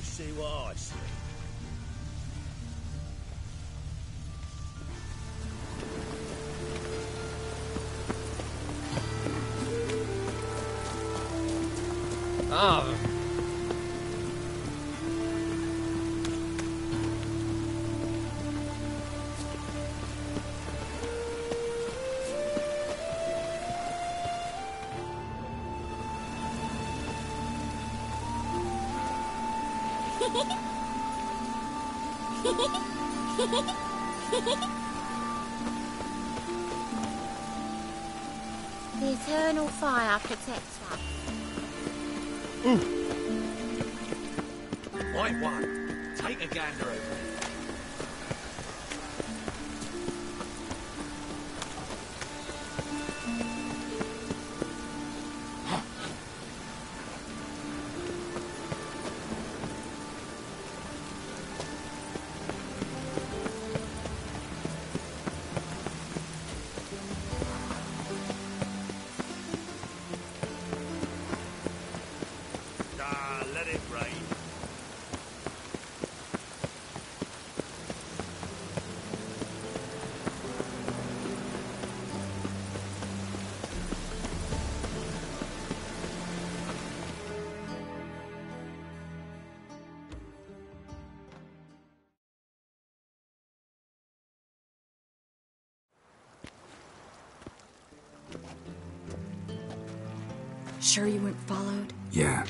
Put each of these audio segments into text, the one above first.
see what I see. Ah. The eternal fire protects us. Right one. Take a gander over there. Let it rain. Sure you weren't followed? Yeah.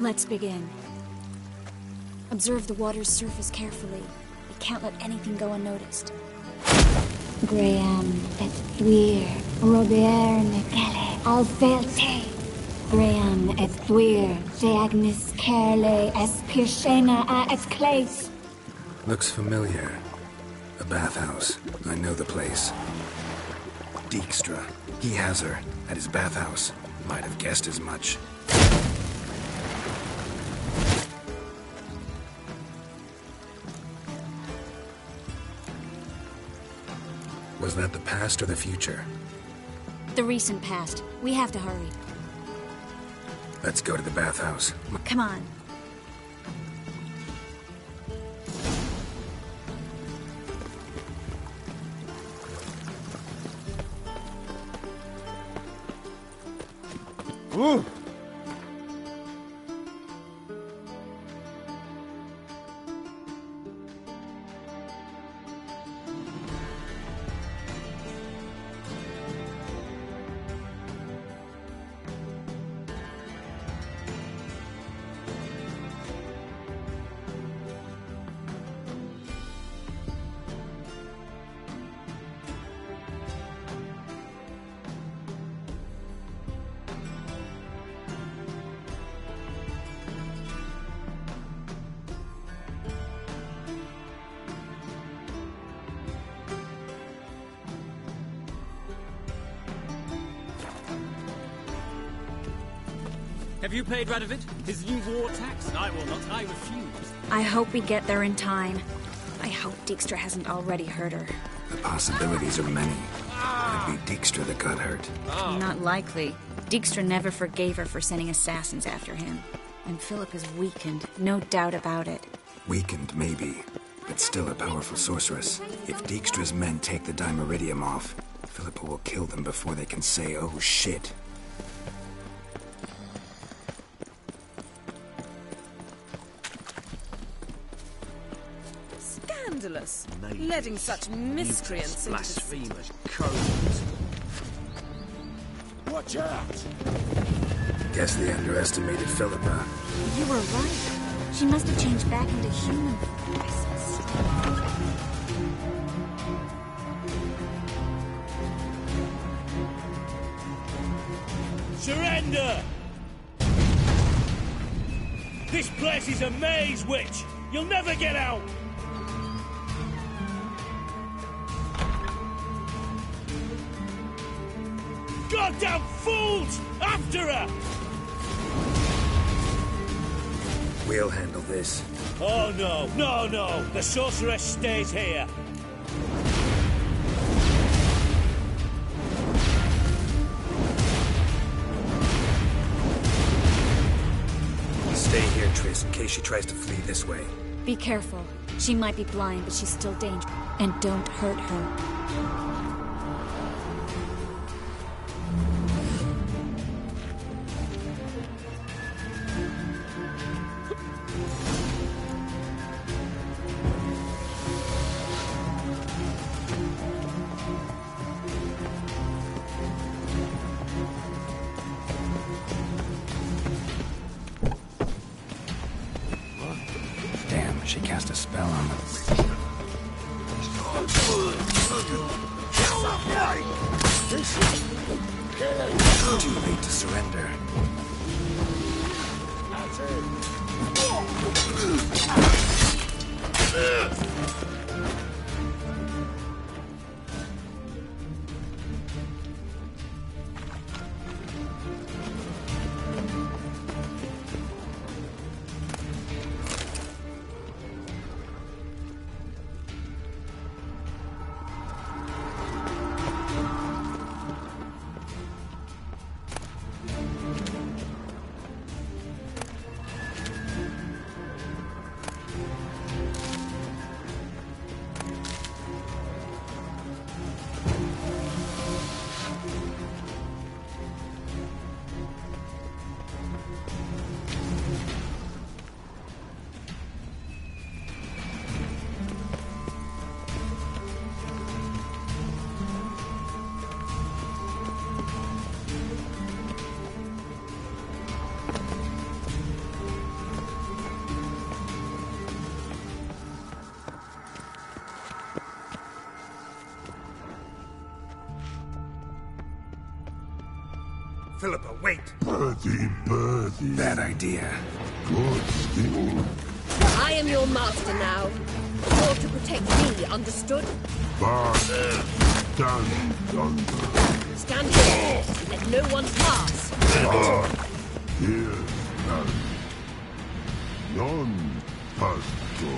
Let's begin. Observe the water's surface carefully. We can't let anything go unnoticed. Graham, et thuir, Robert Mekele, Alfelte. Graham, et thuir, Deagnis Kerle, es Pirshena a es Clace. Looks familiar. A bathhouse. I know the place. Dijkstra. He has her at his bathhouse. Might have guessed as much. Was that the past or the future? The recent past. We have to hurry. Let's go to the bathhouse. Come on. Ooh. Have you paid Radovid his new war tax? I will not. I refuse. I hope we get there in time. I hope Dijkstra hasn't already hurt her. The possibilities are many. Could be Dijkstra that got hurt. Not likely. Dijkstra never forgave her for sending assassins after him. And Philip is weakened, no doubt about it. Weakened, maybe, but still a powerful sorceress. If Dijkstra's men take the Dimeridium off, Philippa will kill them before they can say, oh shit. Scandalous. Letting such miscreants into the city. Blasphemous codes. Watch out! Guess they underestimated Philippa. You were right. She must have changed back into human. Surrender! This place is a maze, witch! You'll never get out! Goddamn fools! After her! We'll handle this. Oh no, no, no! The sorceress stays here! stay here, Triss, in case she tries to flee this way. Be careful. She might be blind, but she's still dangerous. And don't hurt her. Damn, she cast a spell on them. Too late to surrender. Philippa, wait! Birdie. Bad idea. Good thing. I am your master now. You're to protect me, understood? But stand under. Stand here. Let no one pass. Here and none must go.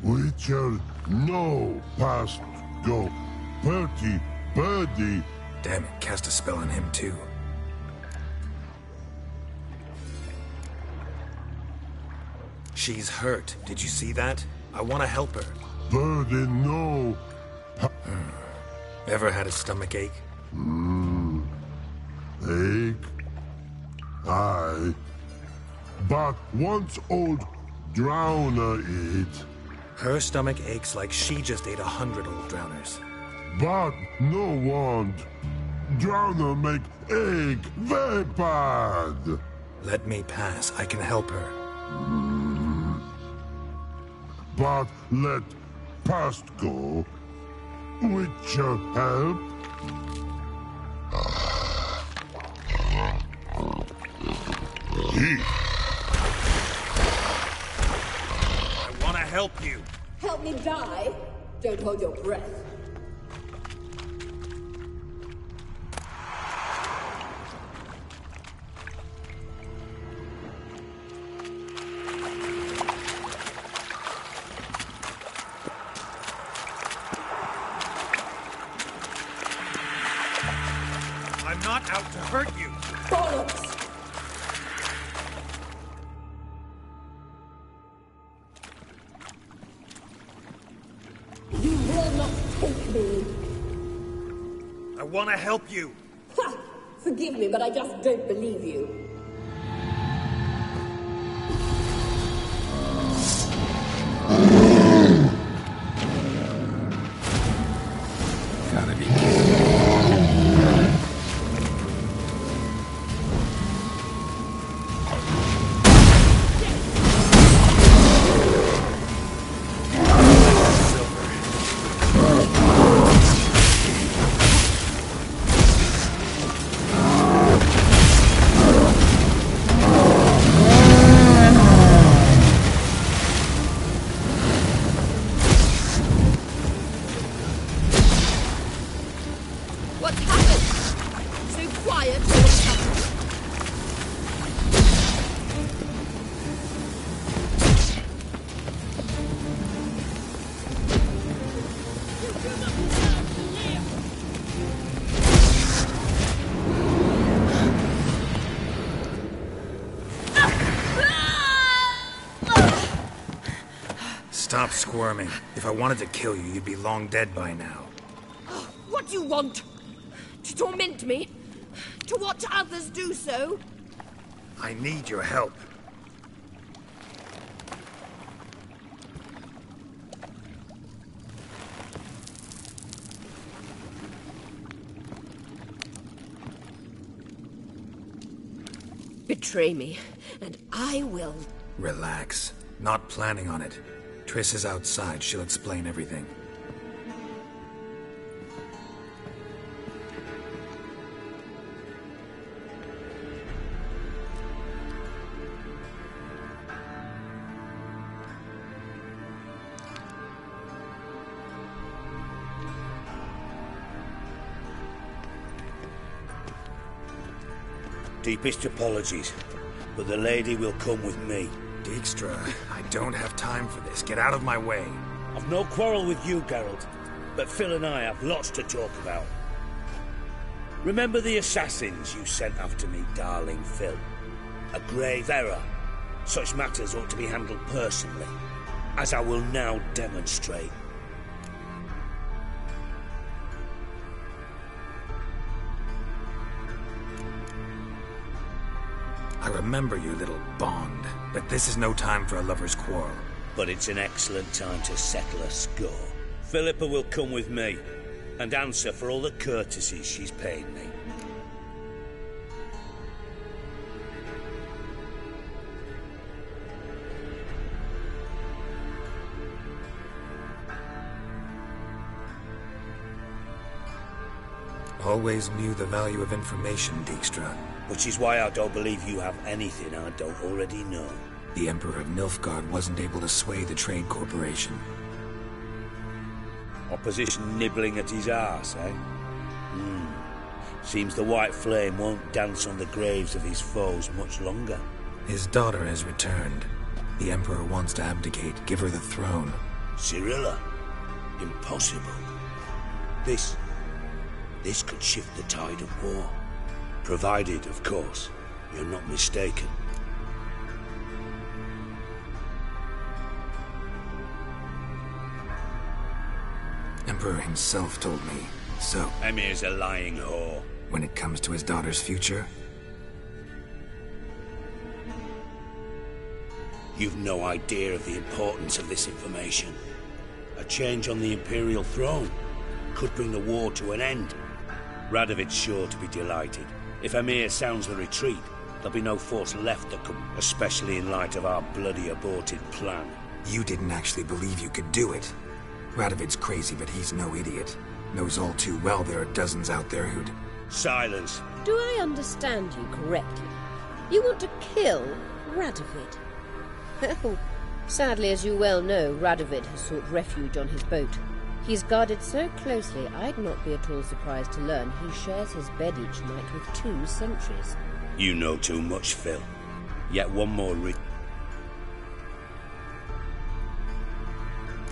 Witcher, no past go. Birdie. Damn it, cast a spell on him too. She's hurt. Did you see that? I want to help her. Birdie, no. Ever had a stomach ache? Ache? Aye. But once old drowner eat. Her stomach aches like she just ate 100 old drowners. But no want. Drowner make ache very bad. Let me pass. I can help her. But let past go. Witcher help. I want to help you. Help me die? Don't hold your breath. I'm not out to hurt you. Bollocks! You will not take me. I want to help you. Ha! Forgive me, but I just don't believe you. Gotta be kidding. quiet. Stop squirming. If I wanted to kill you, you'd be long dead by now. What do you want? To torment me? To watch others do so? I need your help. Betray me, and I will. Relax. Not planning on it. Triss is outside. She'll explain everything. Deepest apologies, but the lady will come with me. Dijkstra, I don't have time for this. Get out of my way. I've no quarrel with you, Geralt, but Phil and I have lots to talk about. Remember the assassins you sent after me, darling Phil? A grave error. Such matters ought to be handled personally, as I will now demonstrate. I remember you, little Bond, but this is no time for a lover's quarrel. But it's an excellent time to settle a score. Philippa will come with me, and answer for all the courtesies she's paid me. Always knew the value of information, Dijkstra. Which is why I don't believe you have anything I don't already know. The Emperor of Nilfgaard wasn't able to sway the Trade Corporation. Opposition nibbling at his arse, eh? Seems the White Flame won't dance on the graves of his foes much longer. His daughter has returned. The Emperor wants to abdicate, give her the throne. Cirilla? Impossible. This could shift the tide of war. Provided, of course, you're not mistaken. Emperor himself told me, so... Emir's a lying whore. When it comes to his daughter's future? You've no idea of the importance of this information. A change on the Imperial throne could bring the war to an end. Radovid's sure to be delighted. If Emir sounds the retreat, there'll be no force left that could, especially in light of our bloody aborted plan. You didn't actually believe you could do it. Radovid's crazy, but he's no idiot. Knows all too well there are dozens out there who'd... Silence. Do I understand you correctly? You want to kill Radovid? Oh, sadly, as you well know, Radovid has sought refuge on his boat. He's guarded so closely, I'd not be at all surprised to learn he shares his bed each night with 2 sentries. You know too much, Phil. Yet one more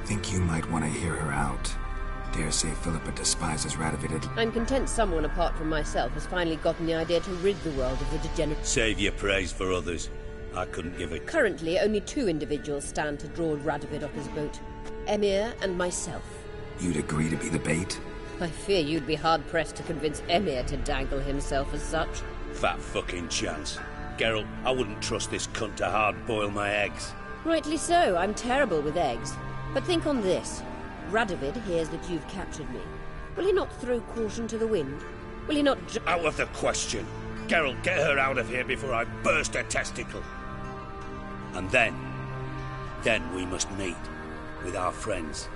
Think you might want to hear her out. Dare say Philippa despises Radovid. I'm content someone apart from myself has finally gotten the idea to rid the world of the degenerate. Save your praise for others. I couldn't give it. Currently, only 2 individuals stand to draw Radovid off his boat. Emir and myself. You'd agree to be the bait? I fear you'd be hard-pressed to convince Emir to dangle himself as such. Fat fucking chance. Geralt, I wouldn't trust this cunt to hard-boil my eggs. Rightly so. I'm terrible with eggs. But think on this. Radovid hears that you've captured me. Will he not throw caution to the wind? Will he not Out of the question. Geralt, get her out of here before I burst her testicle. And then we must meet with our friends.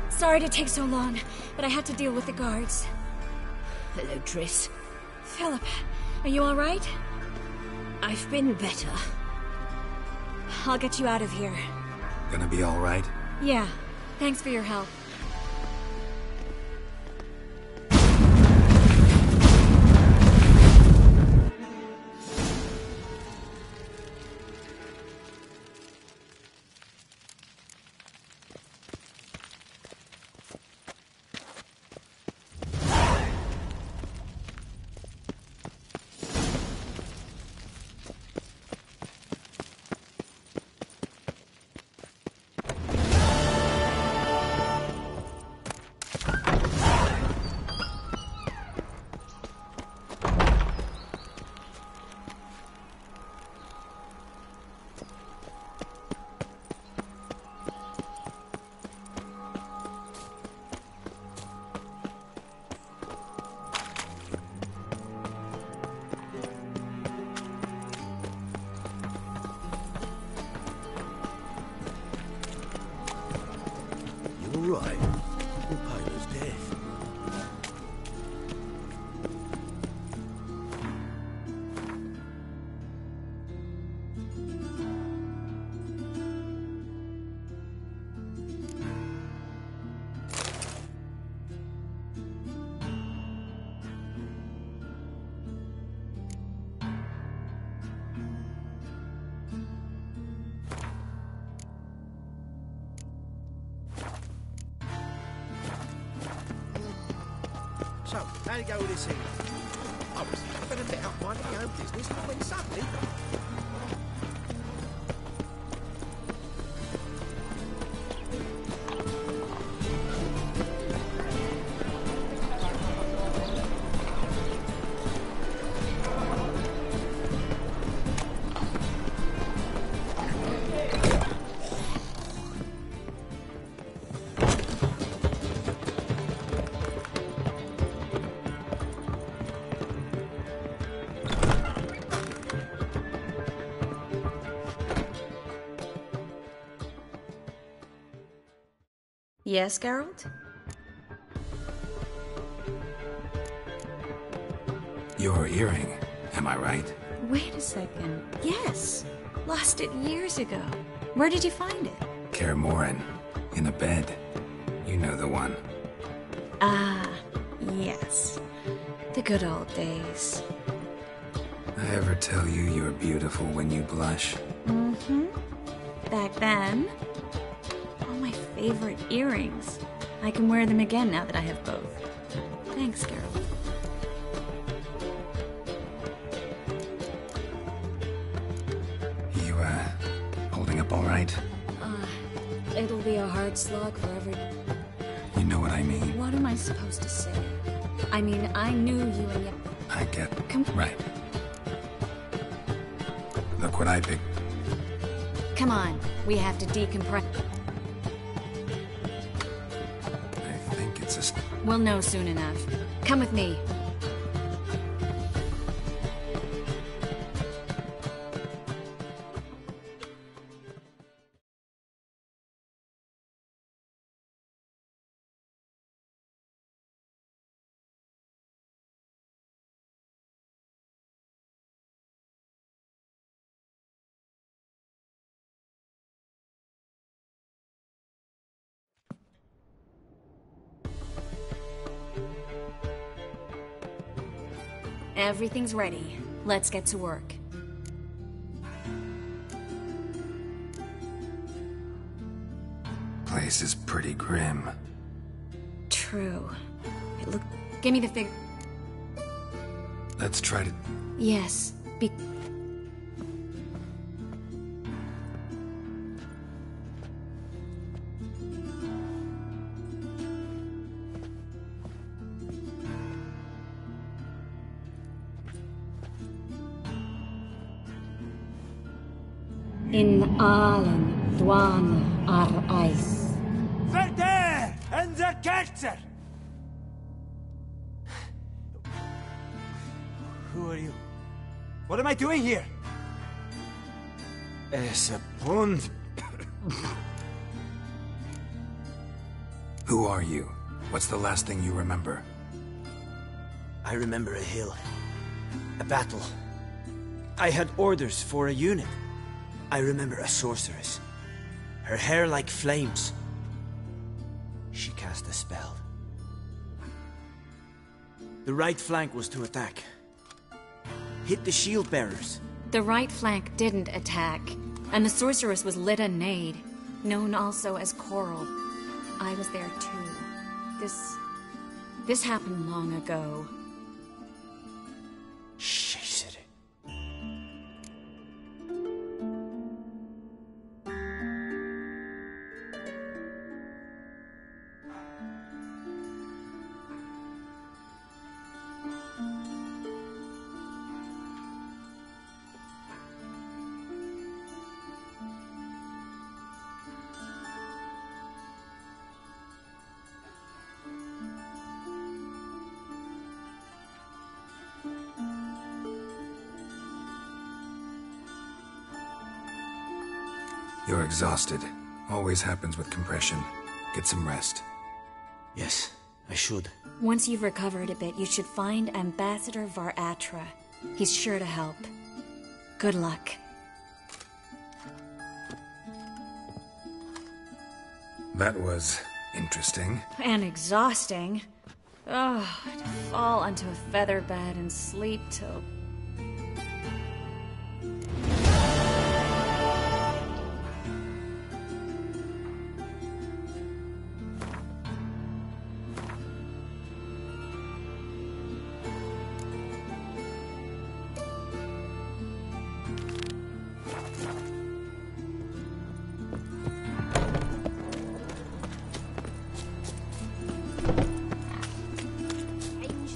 Sorry to take so long, but I had to deal with the guards. Hello, Triss. Philip, are you all right? I've been better. I'll get you out of here. Gonna be all right? Yeah. Thanks for your help. Right. The pilot's dead. So, how'd it go with this thing? I was having a bit out minding my own business, and when suddenly... Yes, Geralt? Your earring, am I right? Wait a second. Yes. Lost it years ago. Where did you find it? Kaer Morhen, in a bed. You know the one. Ah, yes. The good old days. I ever tell you you're beautiful when you blush? Mm-hmm. Back then, all my favorite earrings. I can wear them again now that I have both. Thanks, Geralt. You, holding up all right? It'll be a hard slog for every... You know what I mean. What am I supposed to say? I mean, I knew you and yet... I get... Come... Right. Look what I picked. Come on, we have to decompress. I think it's a... We'll know soon enough. Come with me. Everything's ready. Let's get to work. Place is pretty grim. True. Give me the fig... Let's try to... Yes. In allen dwane ar eis. Verder and the Kerzer! Who are you? What am I doing here? Es a pond. Who are you? What's the last thing you remember? I remember a hill. A battle. I had orders for a unit. I remember a sorceress. Her hair like flames. She cast a spell. The right flank was to attack. Hit the shield bearers. The right flank didn't attack, and the sorceress was Lyta Nade, known also as Coral. I was there too. This happened long ago. She said it. You're exhausted. Always happens with compression. Get some rest. Yes, I should. Once you've recovered a bit, you should find Ambassador Varatra. He's sure to help. Good luck. That was interesting. And exhausting. Oh, to fall onto a feather bed and sleep till...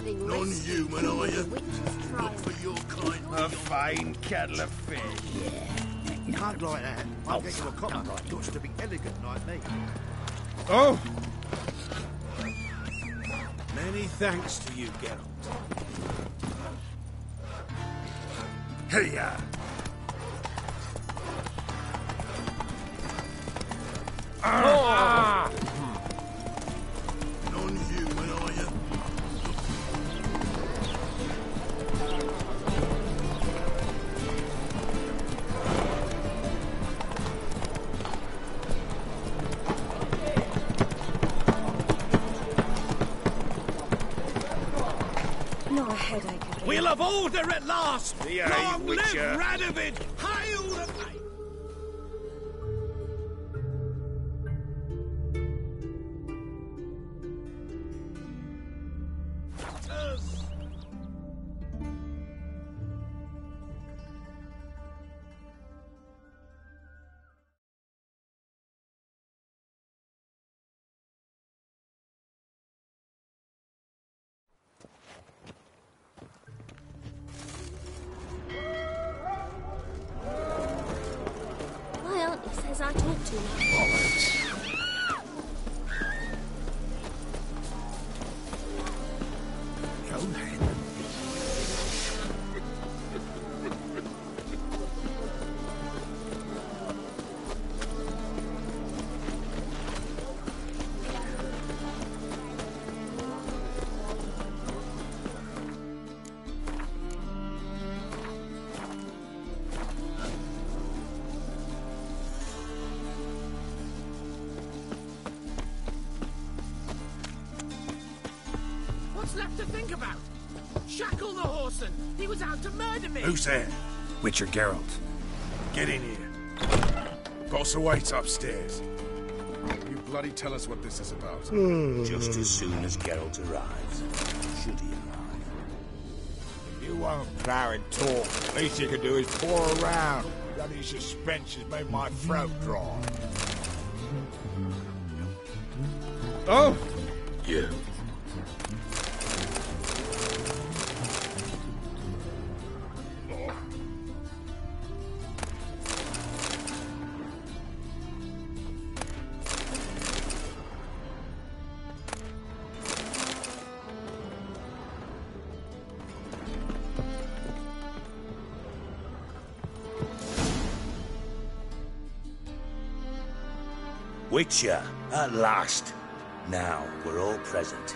Non-human, are you? Not for your kind. A fine kettle of fish. Yeah. You can't like that. I'll get you a copper. Got to be elegant like me. Oh! Many thanks to you, Geralt. Hey-ya! Non-human, are you? Not a headache again. We'll have order at last! Long live Witcher. Radovid! Hail the... My auntie says I talk too much. Go then. What's left to think about? Shackle the horseman. He was out to murder me. Who's there? Witcher Geralt. Get in here. Boss awaits upstairs. You bloody tell us what this is about. Just as soon as Geralt arrives. Should he arrive? If you won't plow and talk, least you can do is pour around. Bloody suspense has made my throat dry. Oh! You. Witcher, at last. Now we're all present.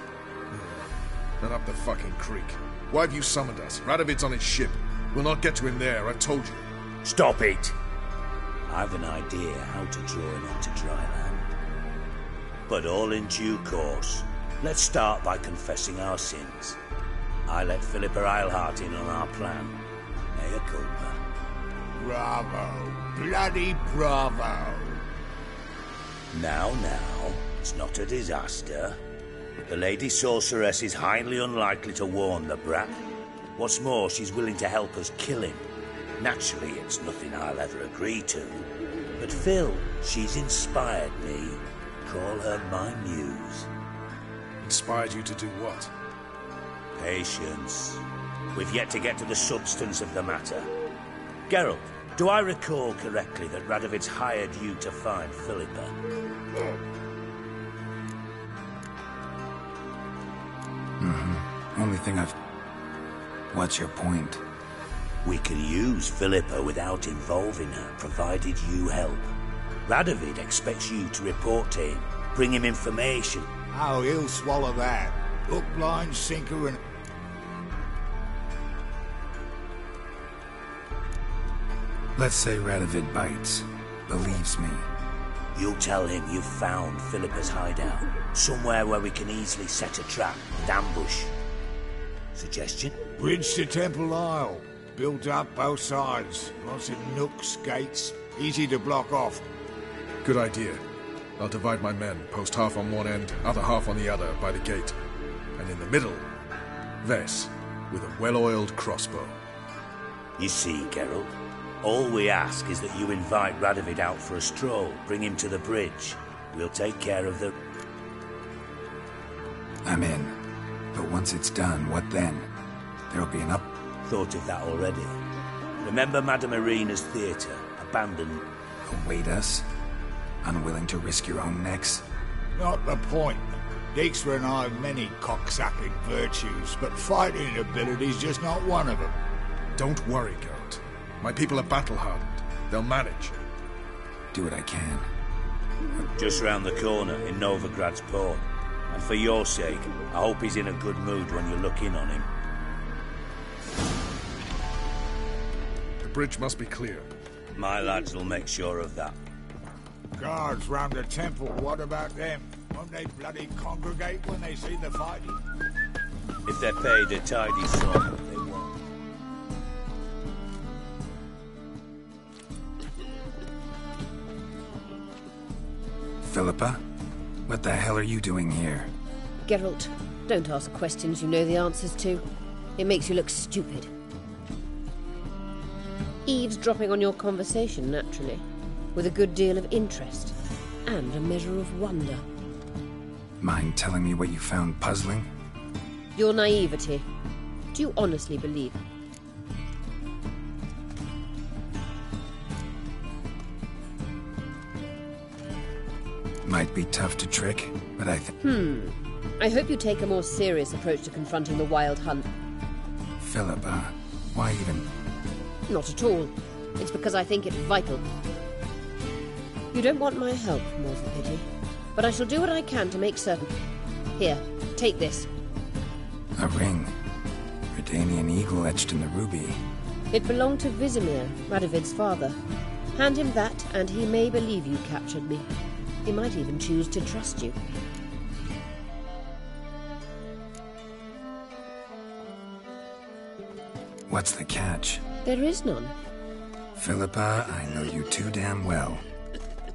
Then up the fucking creek. Why have you summoned us? Radovid's on his ship. We'll not get to him there, I told you. Stop it! I've an idea how to draw him onto dry land. But all in due course. Let's start by confessing our sins. I let Philippa Eilhart in on our plan. Mea culpa. Bravo. Bloody bravo. Now, it's not a disaster. The Lady Sorceress is highly unlikely to warn the brat. What's more, she's willing to help us kill him. Naturally, it's nothing I'll ever agree to. But Phil, she's inspired me. Call her my muse. Inspired you to do what? Patience. We've yet to get to the substance of the matter. Geralt, do I recall correctly that Radovid's hired you to find Philippa? Only thing I've... What's your point? We can use Philippa without involving her, provided you help. Radovid expects you to report to him, bring him information. Oh, he'll swallow that. Hook, line, sinker, and... Let's say Radovid bites. Believes me. You'll tell him you've found Philippa's hideout. Somewhere where we can easily set a trap and ambush. Suggestion? Bridge to Temple Isle. Built up both sides. Lots of nooks, gates. Easy to block off. Good idea. I'll divide my men, post half on one end, other half on the other, by the gate. And in the middle, Vess, with a well-oiled crossbow. You see, Geralt, all we ask is that you invite Radovid out for a stroll, bring him to the bridge. We'll take care of the... I'm in. But once it's done, what then? There'll be an up... Thought of that already. Remember Madame Irina's theatre, abandoned... Await us? Unwilling to risk your own necks? Not the point. Dijkstra and I have many cocksucking virtues, but fighting ability's just not one of them. Don't worry, Geralt. My people are battle-hardened. They'll manage. Do what I can. Just round the corner, in Novigrad's port. And for your sake, I hope he's in a good mood when you look in on him. The bridge must be clear. My lads will make sure of that. Guards round the temple, what about them? Won't they bloody congregate when they see the fighting? If they're paid a tidy sum, they won't. Philippa? What the hell are you doing here? Geralt, don't ask questions you know the answers to. It makes you look stupid. Eavesdropping on your conversation, naturally, with a good deal of interest and a measure of wonder. Mind telling me what you found puzzling? Your naivety. Do you honestly believe? Might be tough to trick, but I think... I hope you take a more serious approach to confronting the Wild Hunt. Philippa, why even... Not at all. It's because I think it vital. You don't want my help, more's the pity. But I shall do what I can to make certain. Here, take this. A ring. Redanian eagle etched in the ruby. It belonged to Vizimir, Radovid's father. Hand him that, and he may believe you captured me. He might even choose to trust you. What's the catch? There is none. Philippa, I know you too damn well.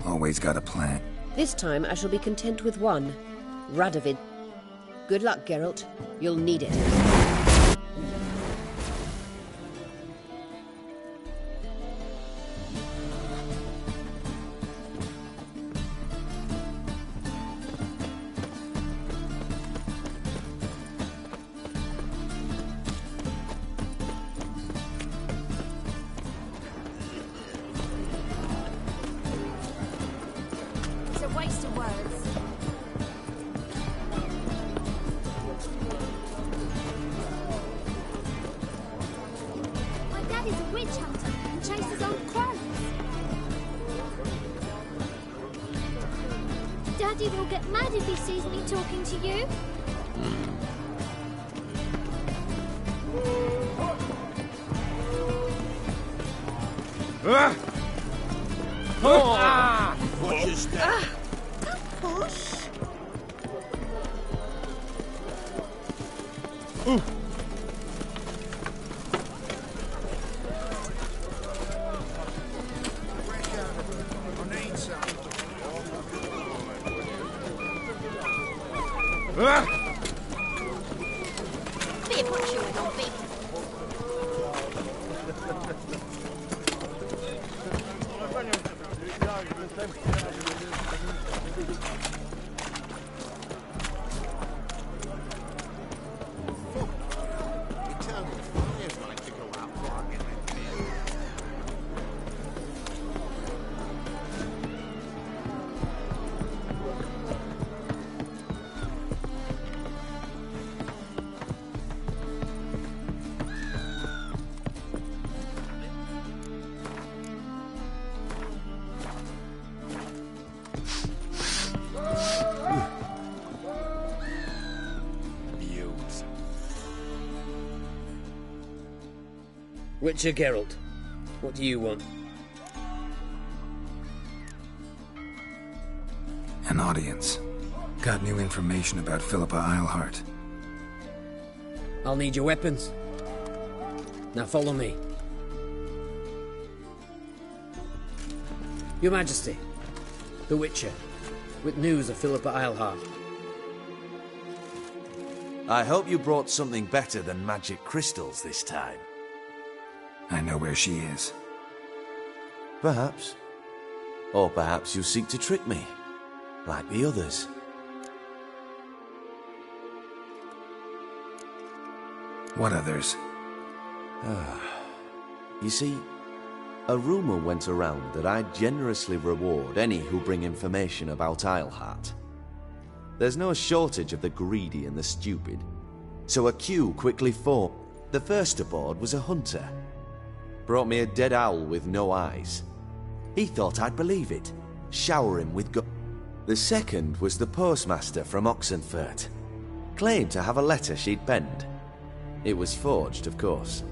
Always got a plan. This time I shall be content with one. Radovid. Good luck, Geralt. You'll need it. It's a waste of words. My daddy's a witch hunter and chases old crows. Daddy will get mad if he sees me talking to you. Watch your step. Push. I need some. Be a put you in, old big. Eternal fires like to go out flying in there. Witcher Geralt, what do you want? An audience. Got new information about Philippa Eilhart. I'll need your weapons. Now follow me. Your Majesty, the Witcher, with news of Philippa Eilhart. I hope you brought something better than magic crystals this time. I know where she is. Perhaps. Or perhaps you seek to trick me, like the others. What others? You see, a rumor went around that I generously reward any who bring information about Eilhart. There's no shortage of the greedy and the stupid, so a queue quickly formed. The first aboard was a hunter. Brought me a dead owl with no eyes. He thought I'd believe it, shower him with The second was the postmaster from Oxenfurt. Claimed to have a letter she'd penned. It was forged, of course.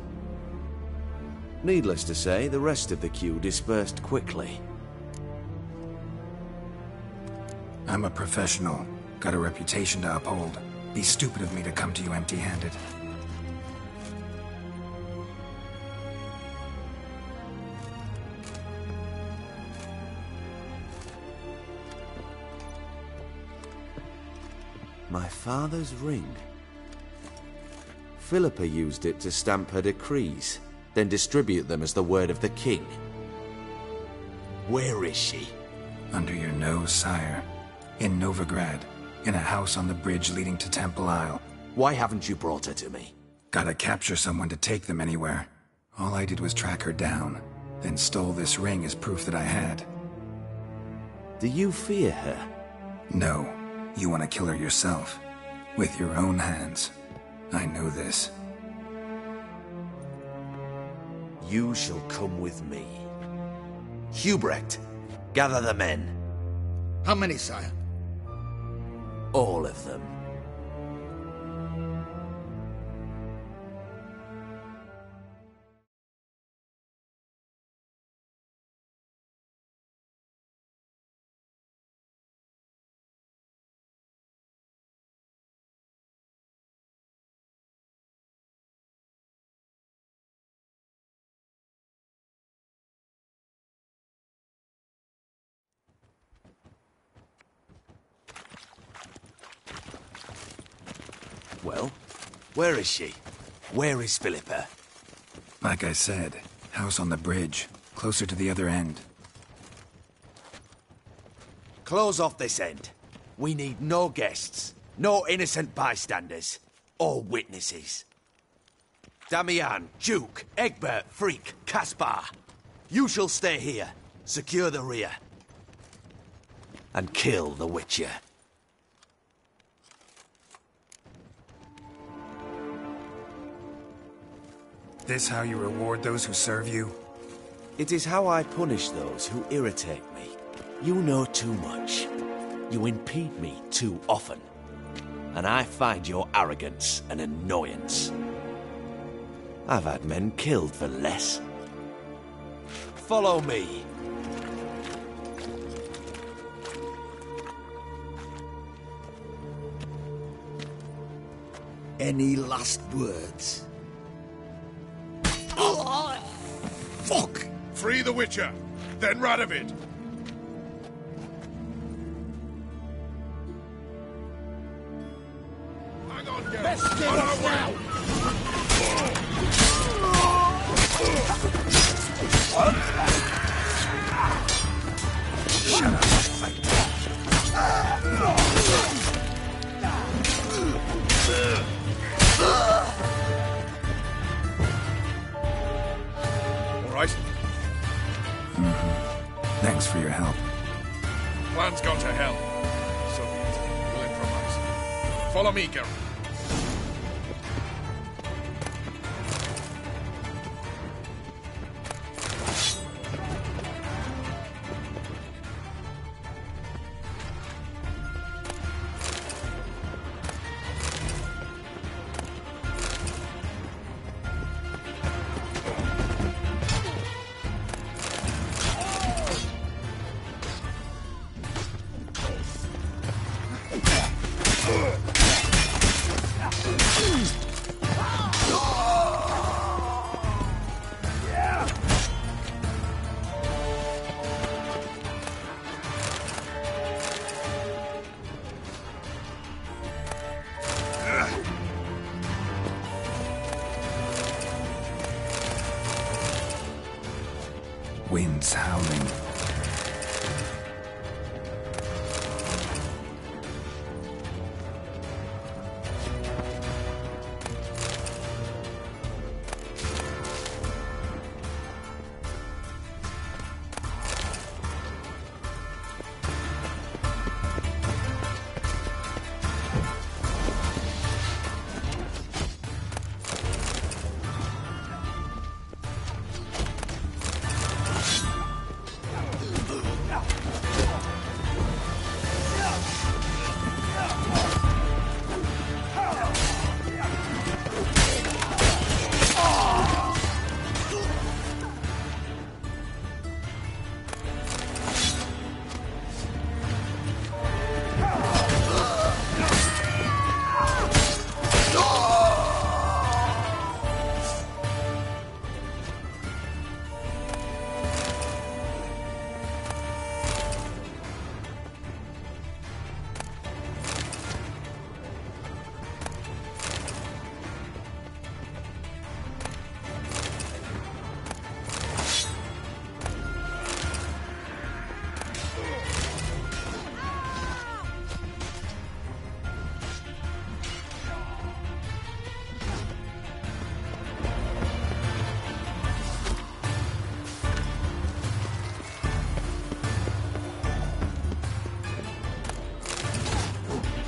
Needless to say, the rest of the queue dispersed quickly. I'm a professional. Got a reputation to uphold. Be stupid of me to come to you empty-handed. My father's ring. Philippa used it to stamp her decrees, then distribute them as the word of the king. Where is she? Under your nose, sire. In Novigrad, in a house on the bridge leading to Temple Isle. Why haven't you brought her to me? Gotta capture someone to take them anywhere. All I did was track her down, then stole this ring as proof that I had. Do you fear her? No. You want to kill her yourself. With your own hands. I know this. You shall come with me. Hubrecht, gather the men. How many, sire? All of them. Well, where is she? Where is Philippa? Like I said, house on the bridge, closer to the other end. Close off this end. We need no guests, no innocent bystanders, or witnesses. Damian, Duke, Egbert, Freak, Caspar. You shall stay here, secure the rear, and kill the Witcher. This how you reward those who serve you? It is how I punish those who irritate me. You know too much. You impede me too often. And I find your arrogance an annoyance. I've had men killed for less. Follow me. Any last words? Fuck! Free the Witcher, then Radovid. Hang on, girl. Let's get On us our way. now. Shut up, fight. All right? Thanks for your help. Plan's gone to hell. So be it. We'll improvise. Follow me, girl. Wind's howling.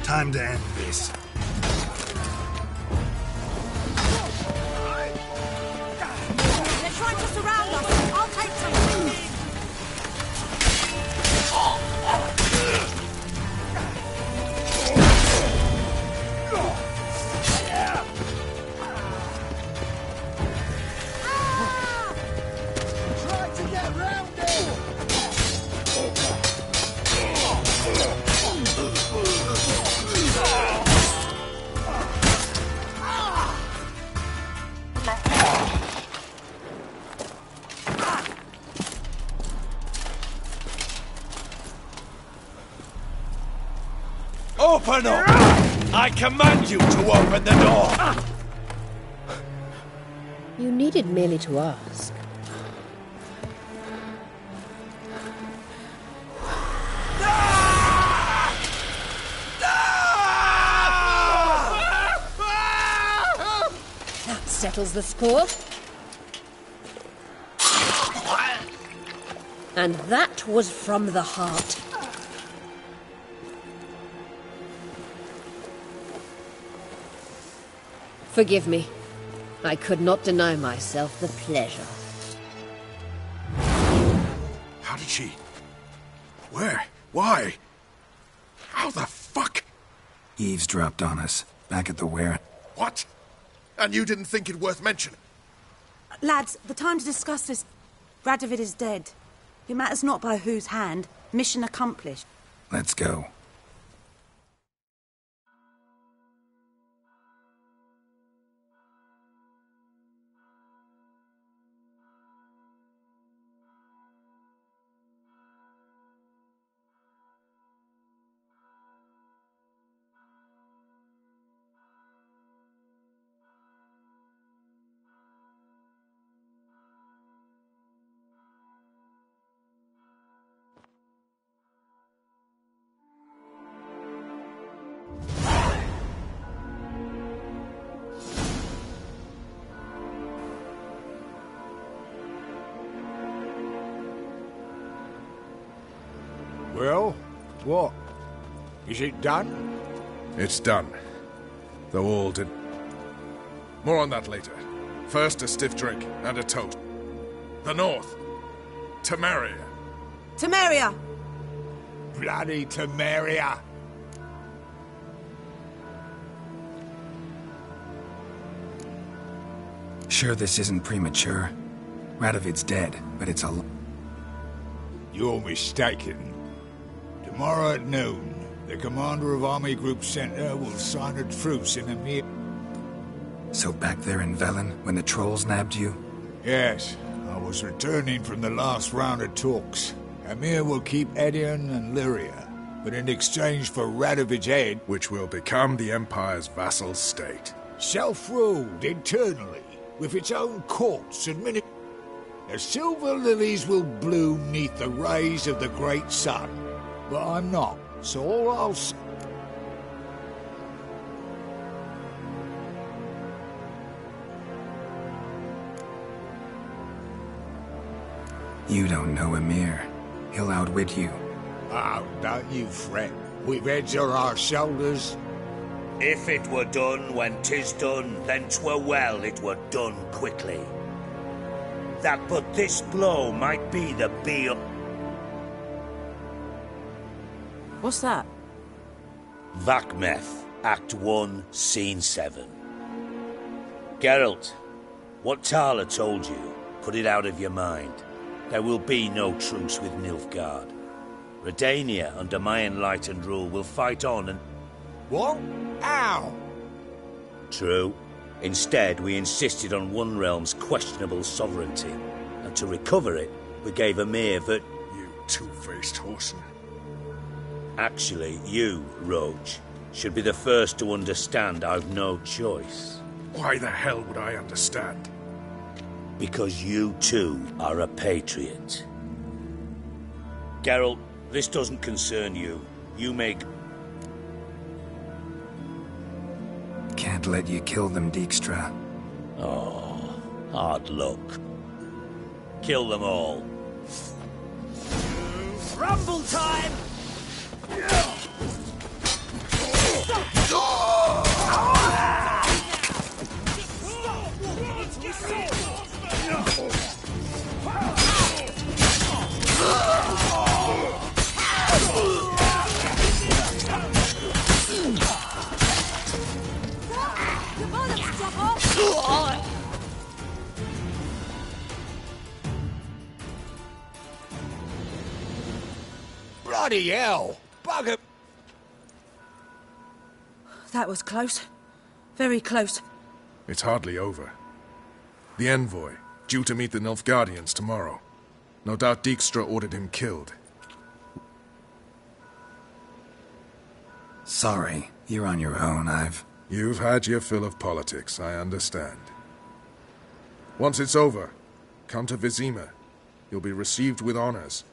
Time to end this. They're trying to surround us. I'll take some. Try to get round it! Open up! I command you to open the door! You needed merely to ask. That settles the score. And that was from the heart. Forgive me. I could not deny myself the pleasure. How did she? Where? Why? How the fuck? Eavesdropped on us, back at the ware. What? And you didn't think it worth mentioning? Lads, the time to discuss this. Radovid is dead. It matters not by whose hand. Mission accomplished. Let's go. Well, what? Is it done? It's done. Though all did... More on that later. First, a stiff drink and a toast. The North. Temeria. Temeria! Bloody Temeria! Sure this isn't premature? Radovid's dead, but it's a... You're mistaken. Tomorrow at noon, the commander of Army Group Center will sign a truce in Amir... So back there in Velen, when the trolls nabbed you? Yes, I was returning from the last round of talks. Amir will keep Edion and Lyria, but in exchange for Radovid's head... Which will become the Empire's vassal state. Self-ruled internally, with its own courts and mini... The silver lilies will bloom neath the rays of the great sun. But I'm not, so all I'll say... You don't know Emir. He'll outwit you. Oh, don't you fret. We've heads on our shoulders. If it were done when 'tis done, then 'twere well it were done quickly. That but this blow might be the be-up. What's that? Vakmeth, Act 1, Scene 7. Geralt, what Tala told you, put it out of your mind. There will be no truce with Nilfgaard. Redania, under my enlightened rule, will fight on and... What? How? True. Instead, we insisted on one realm's questionable sovereignty, and to recover it, we gave Emir that... You two-faced whoreson. Actually, you, Roach, should be the first to understand I've no choice. Why the hell would I understand? Because you, too, are a patriot. Geralt, this doesn't concern you. You make... Can't let you kill them, Dijkstra. Oh, hard luck. Kill them all. Rumble time! Bloody hell! Bugger! That was close. Very close. It's hardly over. The envoy, due to meet the Nilfgaardians tomorrow. No doubt Dijkstra ordered him killed. Sorry, you're on your own, You've had your fill of politics, I understand. Once it's over, come to Vizima. You'll be received with honors.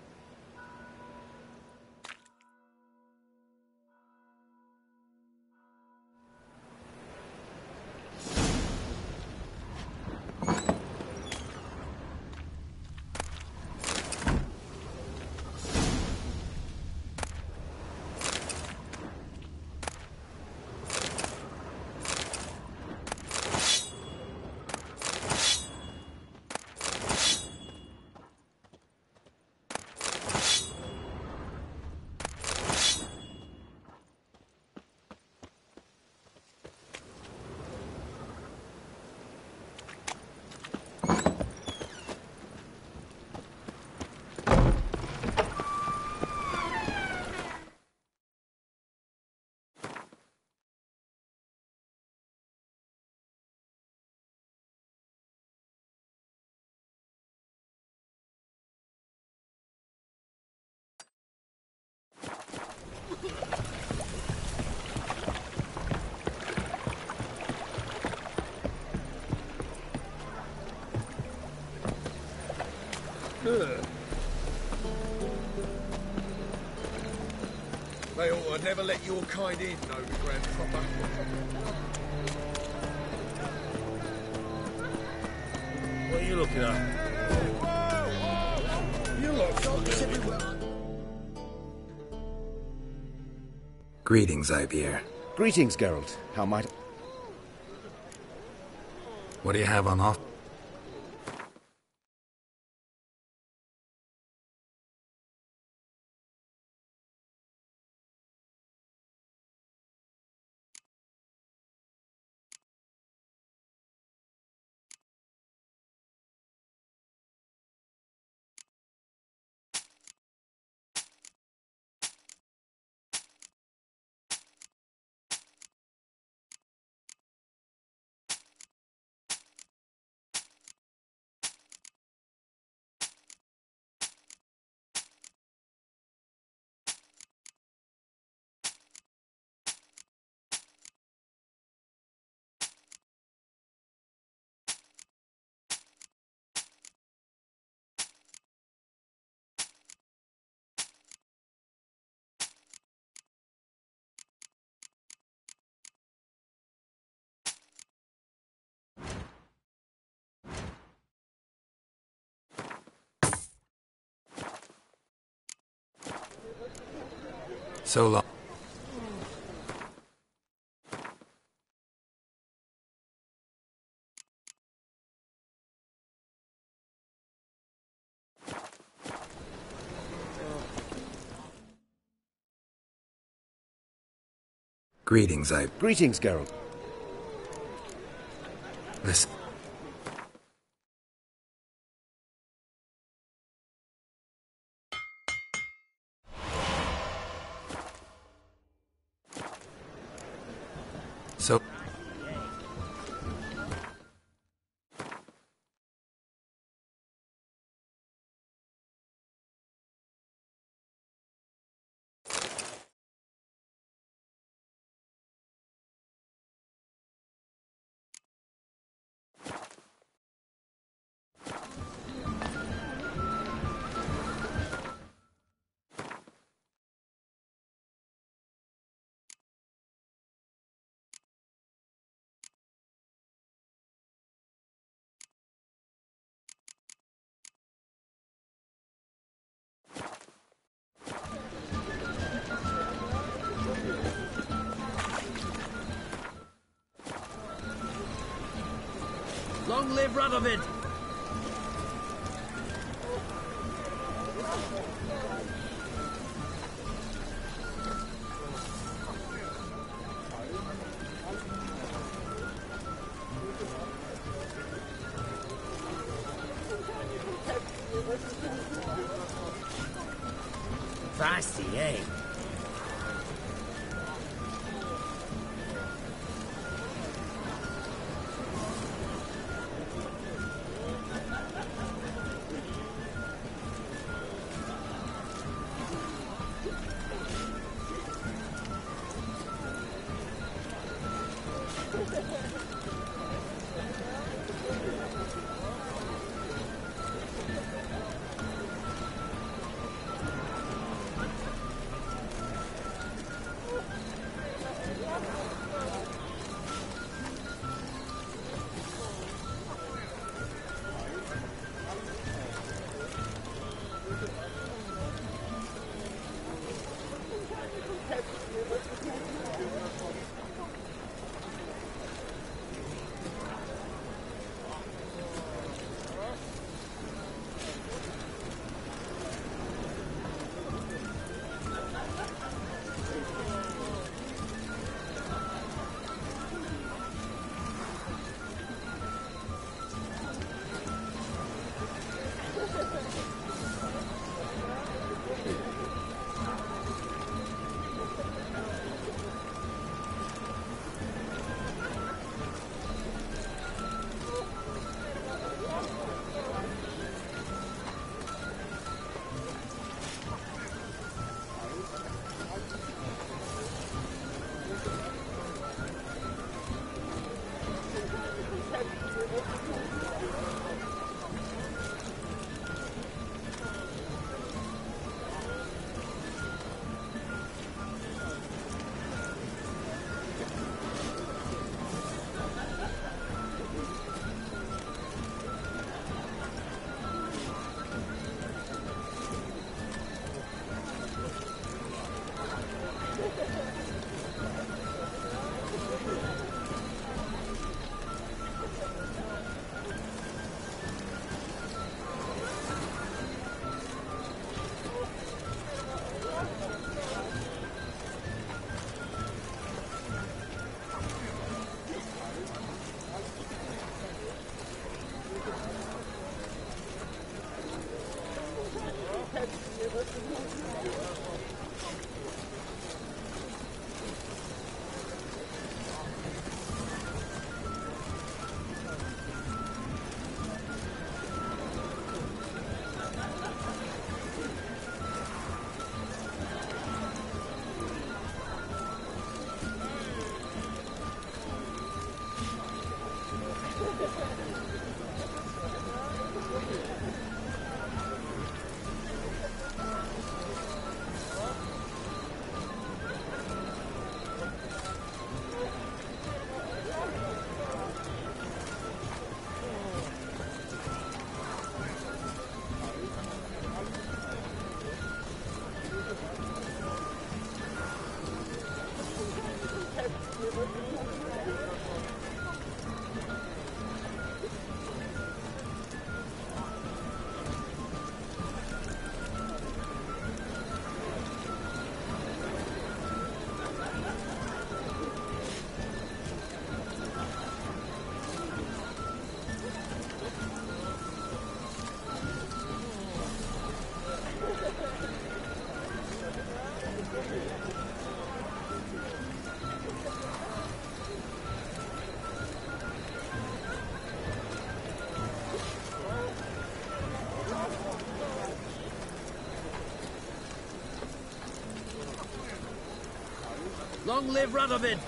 They ought to never let your kind in, Noble Grandpapa. What are you looking at? You lot got this everywhere. Greetings, Ibeer. Greetings, Geralt. How might... What do you have on offer? So long. Greetings, Greetings, Geralt. Listen. So... Long live Radovid! Feisty, eh? Long live Radovid!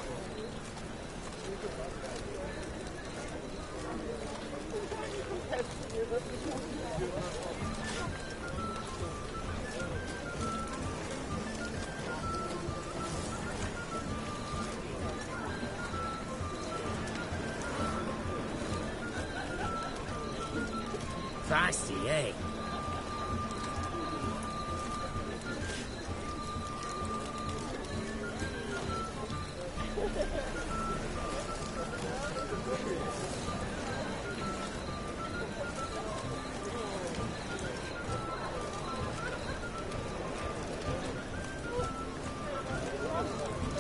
Feisty, eh?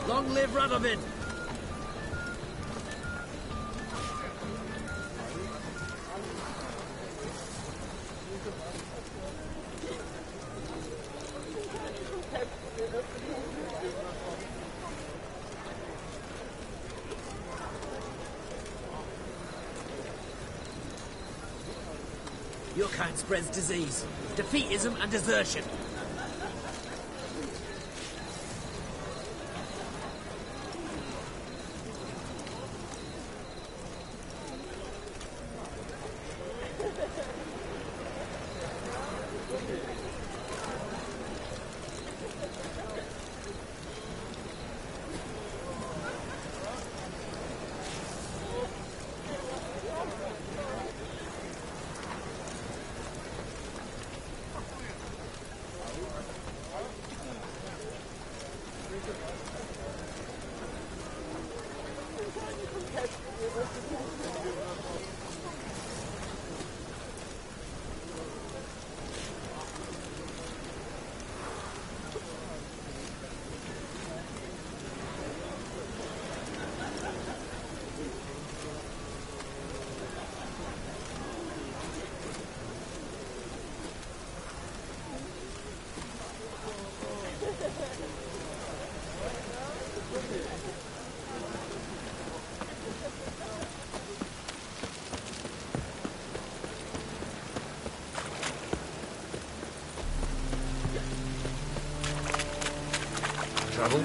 Long live Radovid! Your kind spreads disease, defeatism and desertion. Trouble?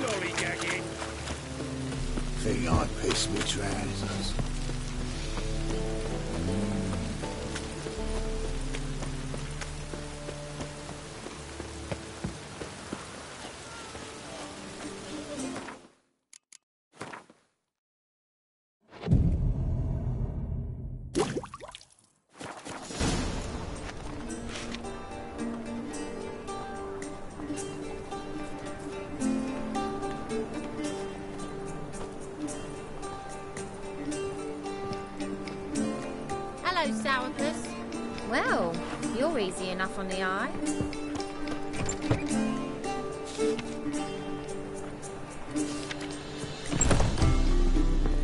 Think I pissed me trousers. Hello, Sourpuss. Well, you're easy enough on the eye.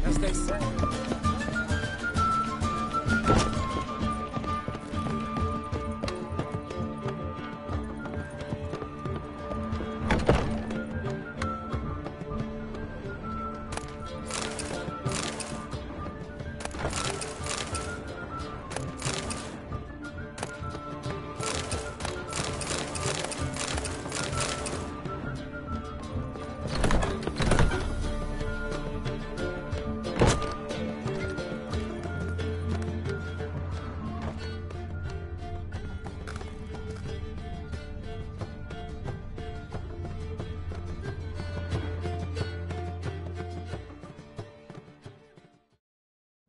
As they say.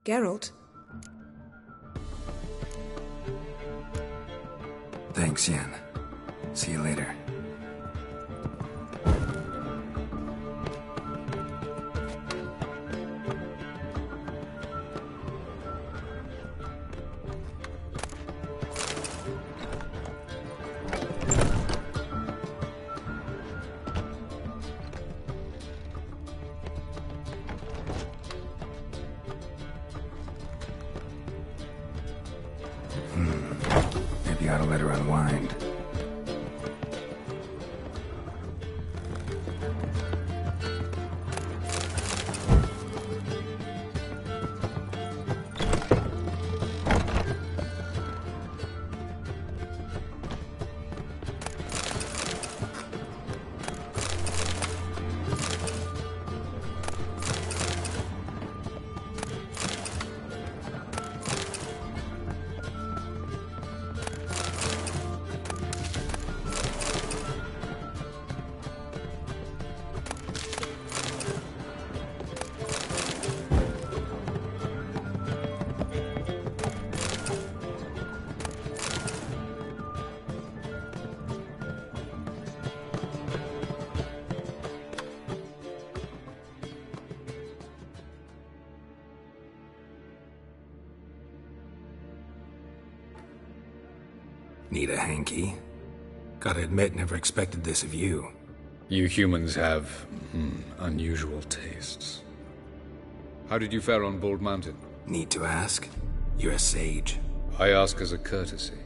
Geralt? Thanks, Yen. See you later. Maybe I ought to let her unwind. Need a hanky? Gotta admit, never expected this of you. You humans have, unusual tastes. How did you fare on Bald Mountain? Need to ask? You're a sage. I ask as a courtesy.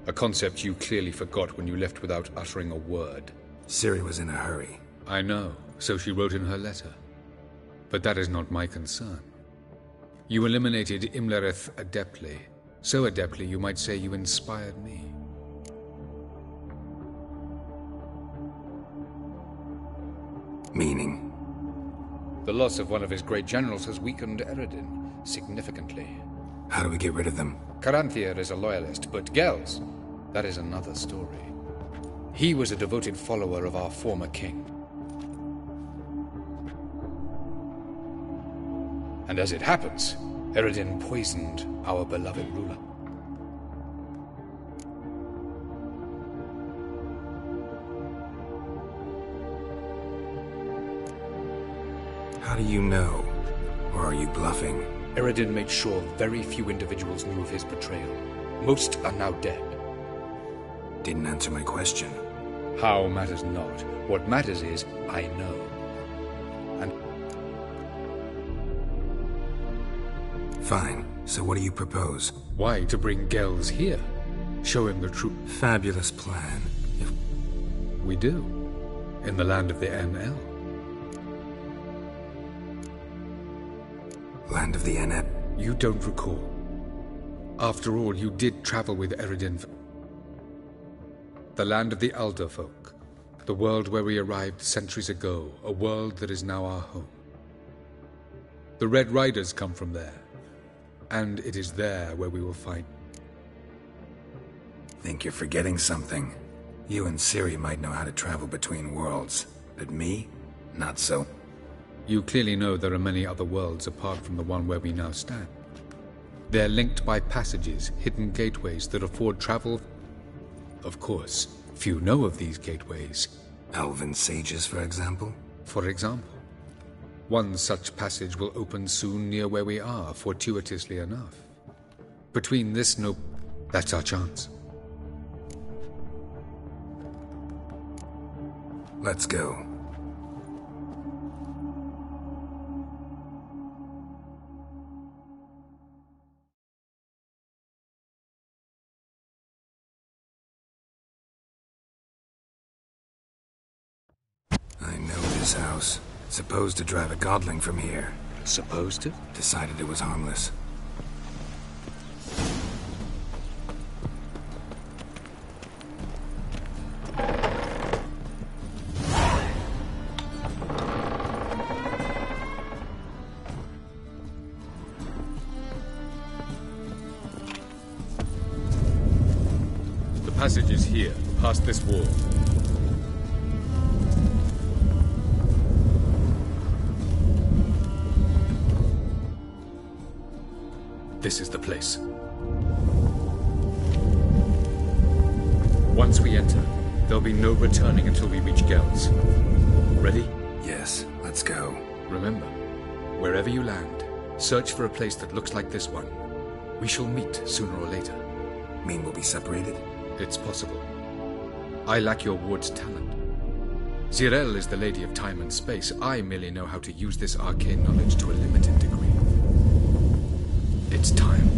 A concept you clearly forgot when you left without uttering a word. Ciri was in a hurry. I know, so she wrote in her letter. But that is not my concern. You eliminated Imlerith adeptly. So adeptly you might say you inspired me. Meaning? The loss of one of his great generals has weakened Eredin significantly. How do we get rid of them? Caranthier is a loyalist, but Gels, that is another story. He was a devoted follower of our former king. And as it happens, Eredin poisoned our beloved ruler. How do you know? Or are you bluffing? Eredin made sure very few individuals knew of his betrayal. Most are now dead. Didn't answer my question. How matters not. What matters is, I know. And... Fine. So what do you propose? Why, to bring Gels here. Show him the truth. Fabulous plan. If... We do. In the land of the NL. Land of the NL? You don't recall. After all, you did travel with Eredin. The land of the Elder folk. The world where we arrived centuries ago. A world that is now our home. The Red Riders come from there. And it is there where we will find... Think you're forgetting something. You and Ciri might know how to travel between worlds. But me? Not so. You clearly know there are many other worlds apart from the one where we now stand. They're linked by passages, hidden gateways that afford travel. Of course, few know of these gateways. Elven sages, for example? For example. One such passage will open soon near where we are, fortuitously enough. Between this that's our chance. Let's go. I know this house. Supposed to drive a godling from here. Supposed to? Decided it was harmless. The passage is here, past this wall. This is the place. Once we enter, there'll be no returning until we reach Gels. Ready? Yes, let's go. Remember, wherever you land, search for a place that looks like this one. We shall meet sooner or later. Mean we'll be separated? It's possible. I lack your ward's talent. Zirel is the lady of time and space. I merely know how to use this arcane knowledge to a limited degree. It's time.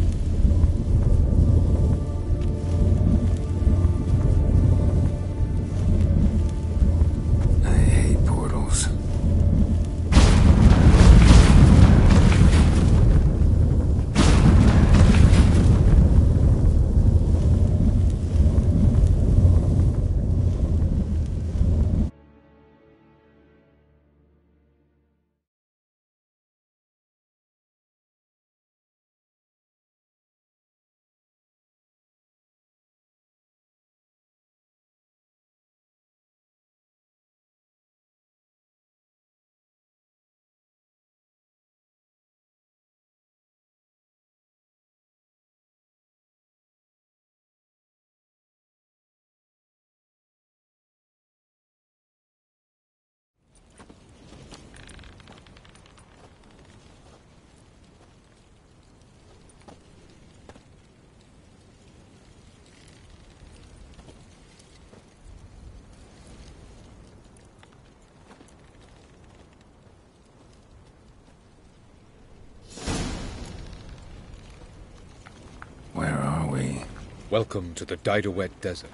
Welcome to the Didowet Desert.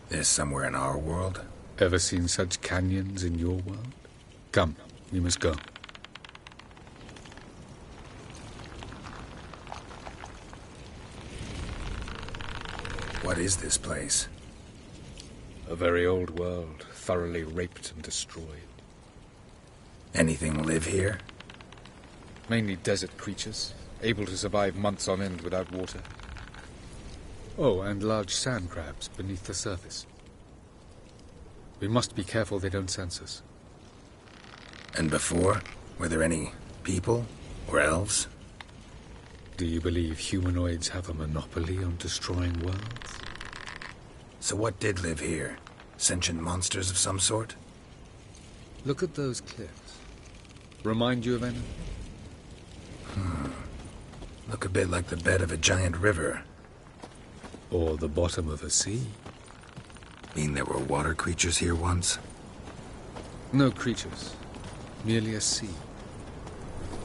This somewhere in our world? Ever seen such canyons in your world? Come, we must go. What is this place? A very old world, thoroughly raped and destroyed. Anything live here? Mainly desert creatures, able to survive months on end without water. Oh, and large sand crabs beneath the surface. We must be careful they don't sense us. And before? Were there any people? Or elves? Do you believe humanoids have a monopoly on destroying worlds? So what did live here? Sentient monsters of some sort? Look at those cliffs. Remind you of anything? Look a bit like the bed of a giant river. Or the bottom of a sea. Mean there were water creatures here once? No creatures. Merely a sea.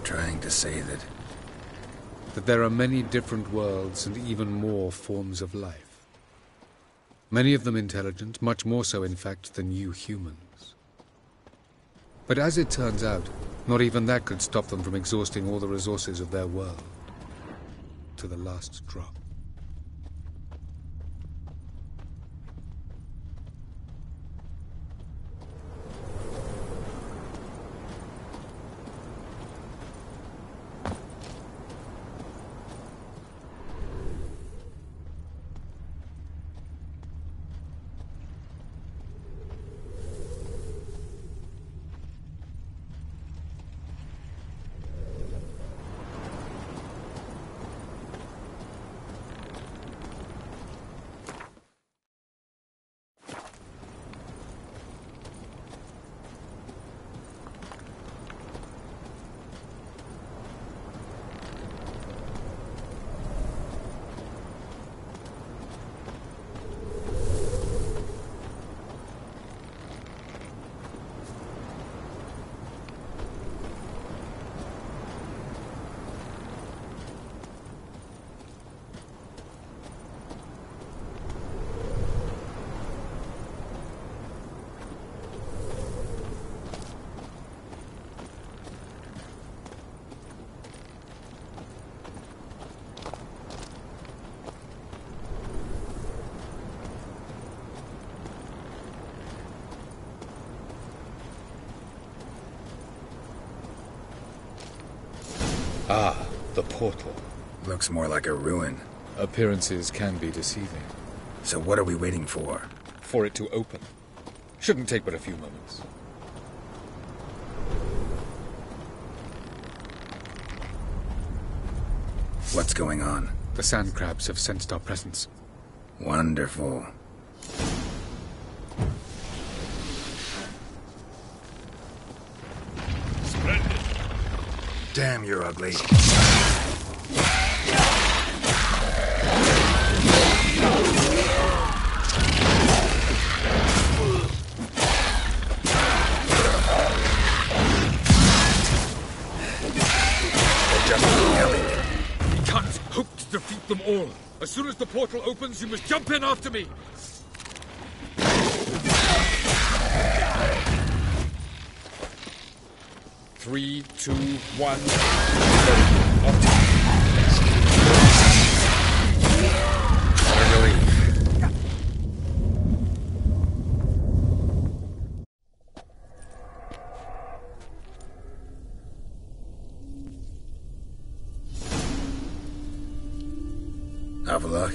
Trying to say that there are many different worlds and even more forms of life. Many of them intelligent, much more so in fact than you humans. But as it turns out, not even that could stop them from exhausting all the resources of their world. To the last drop. Ah, the portal. Looks more like a ruin. Appearances can be deceiving. So what are we waiting for? For it to open. Shouldn't take but a few moments. What's going on? The sand crabs have sensed our presence. Wonderful. Splendid. Damn, you're ugly. Hope to defeat them all. As soon as the portal opens, you must jump in after me. 3, 2, 1. Have a look.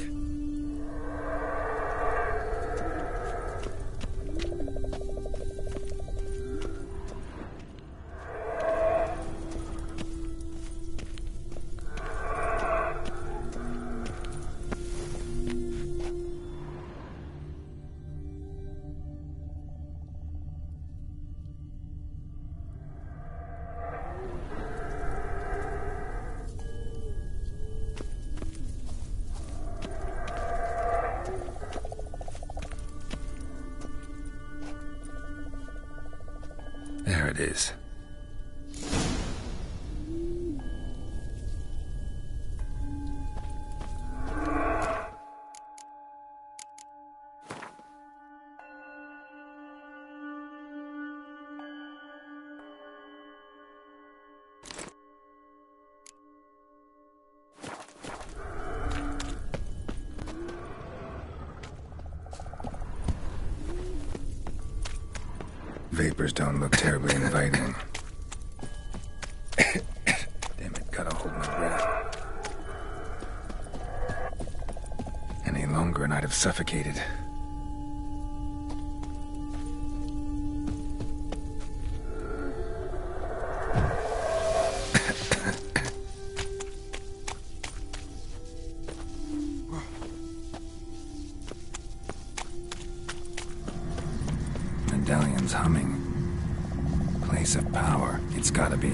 There it is. Vapors don't look terribly inviting. Damn it, gotta hold my breath. Any longer and I'd have suffocated. Medallion's humming. Place of power. It's gotta be.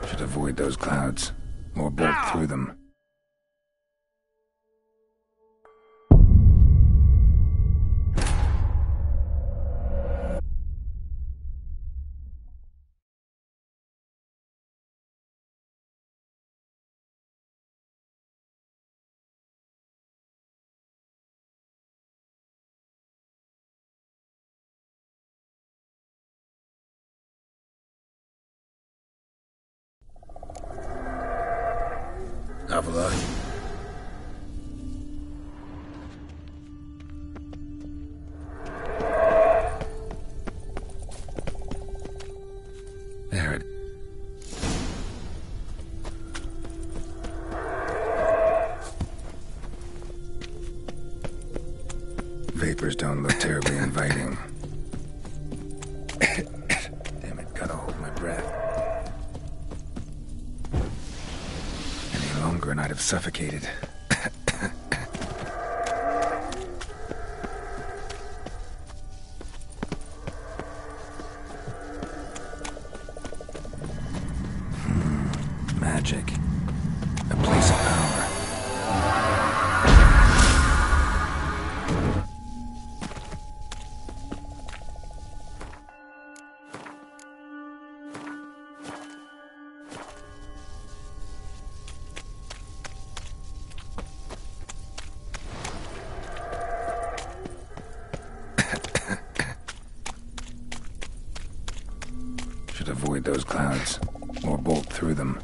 Should avoid those clouds, or bolt through them. Avila. There it. Vapors don't look terribly inviting. Damn it, gotta hold my breath. Longer and I'd have suffocated. Magic. A place of power. Should avoid those clouds, or bolt through them.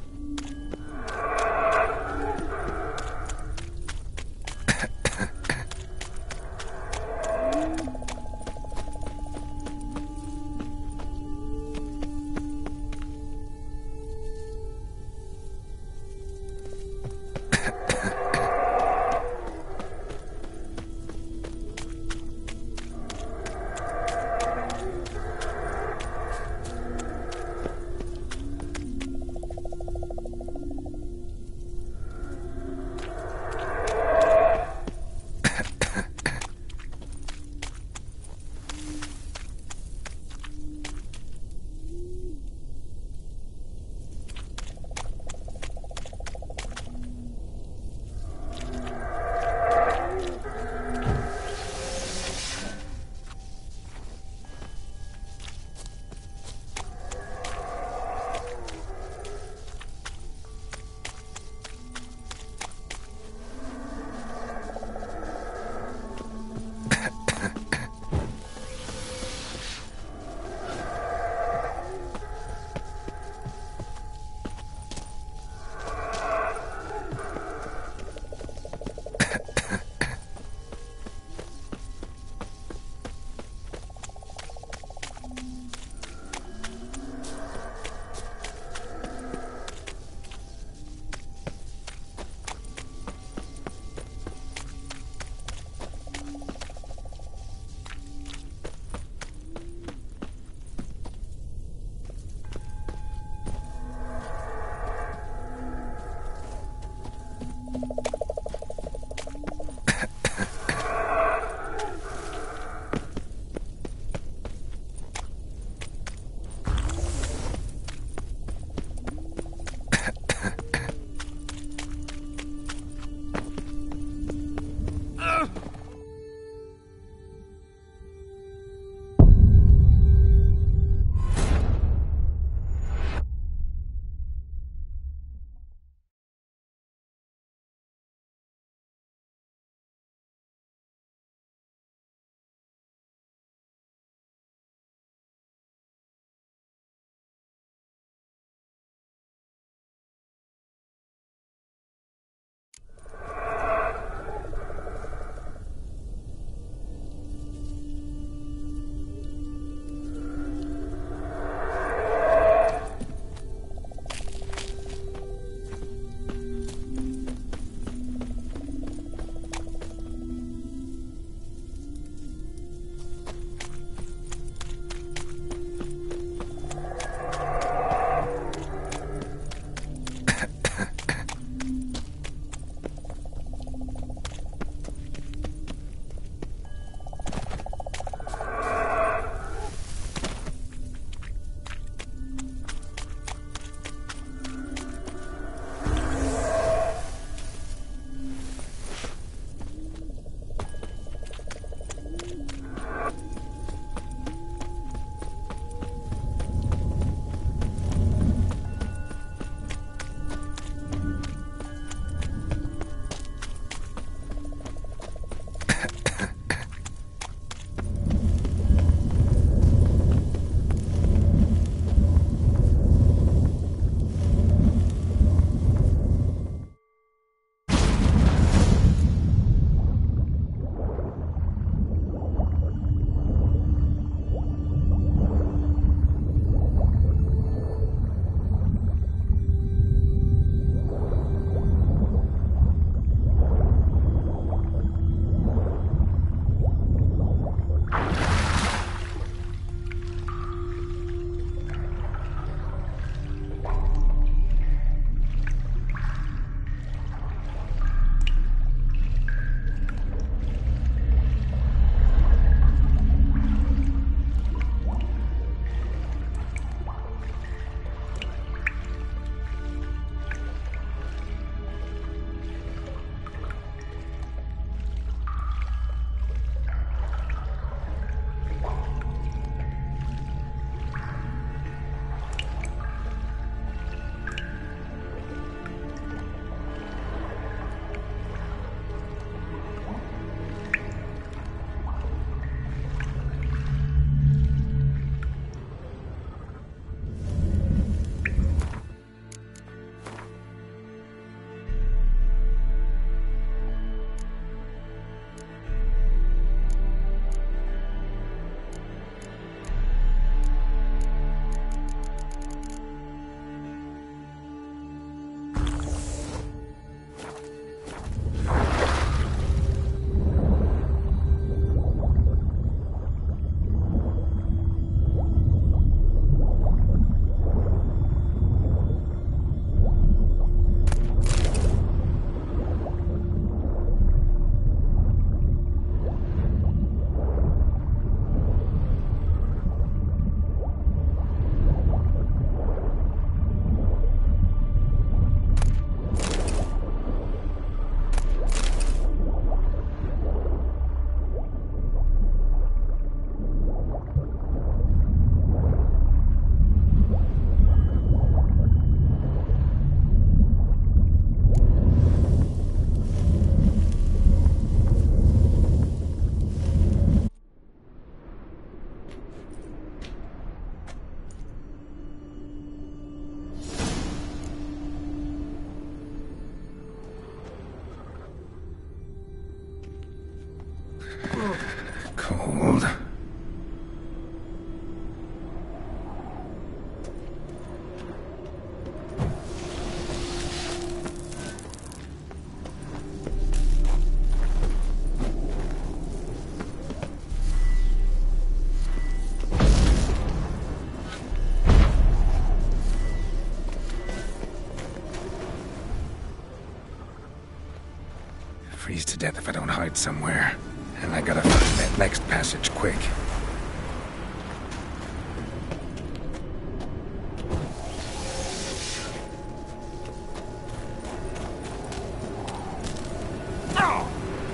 freeze to death if I don't hide somewhere. And I gotta find that next passage quick.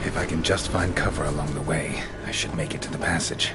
If I can just find cover along the way, I should make it to the passage.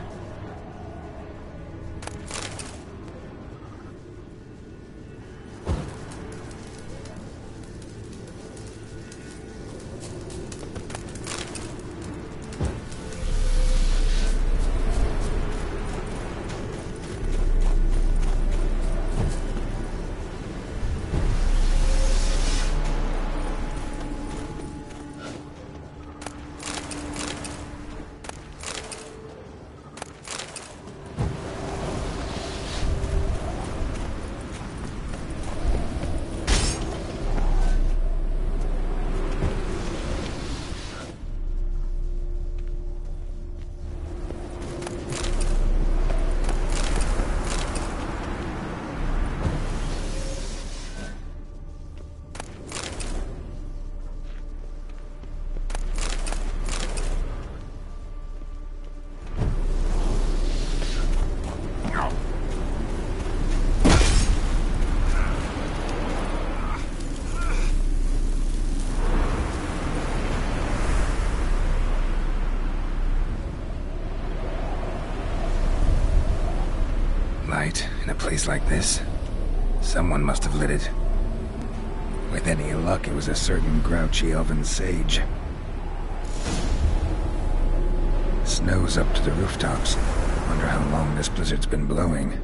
Light in a place like this? Someone must have lit it. With any luck, it was a certain grouchy elven sage. Snow's up to the rooftops. Wonder how long this blizzard's been blowing.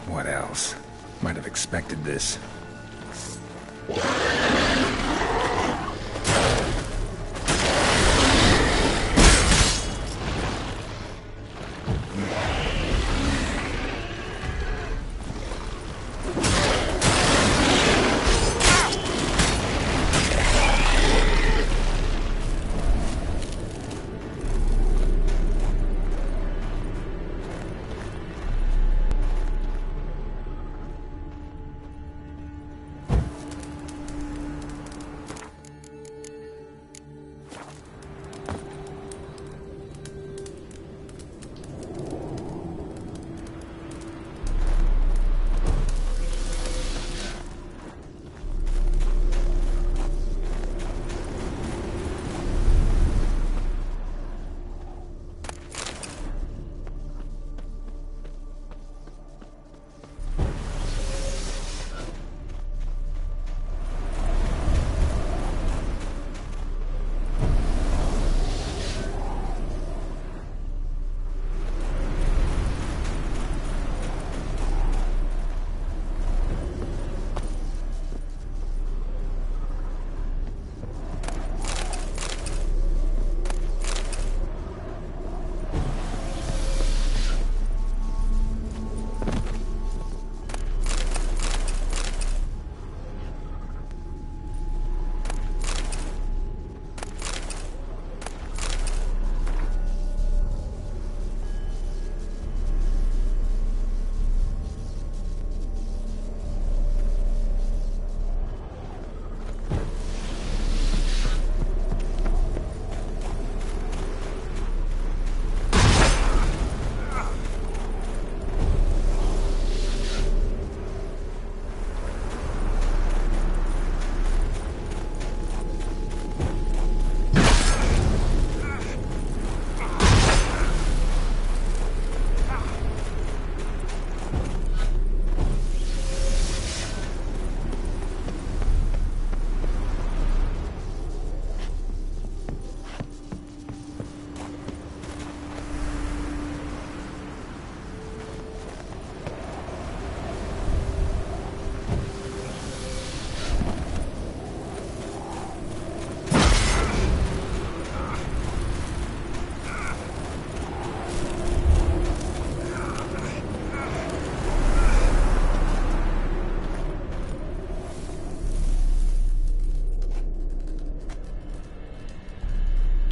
What else? Might have expected this.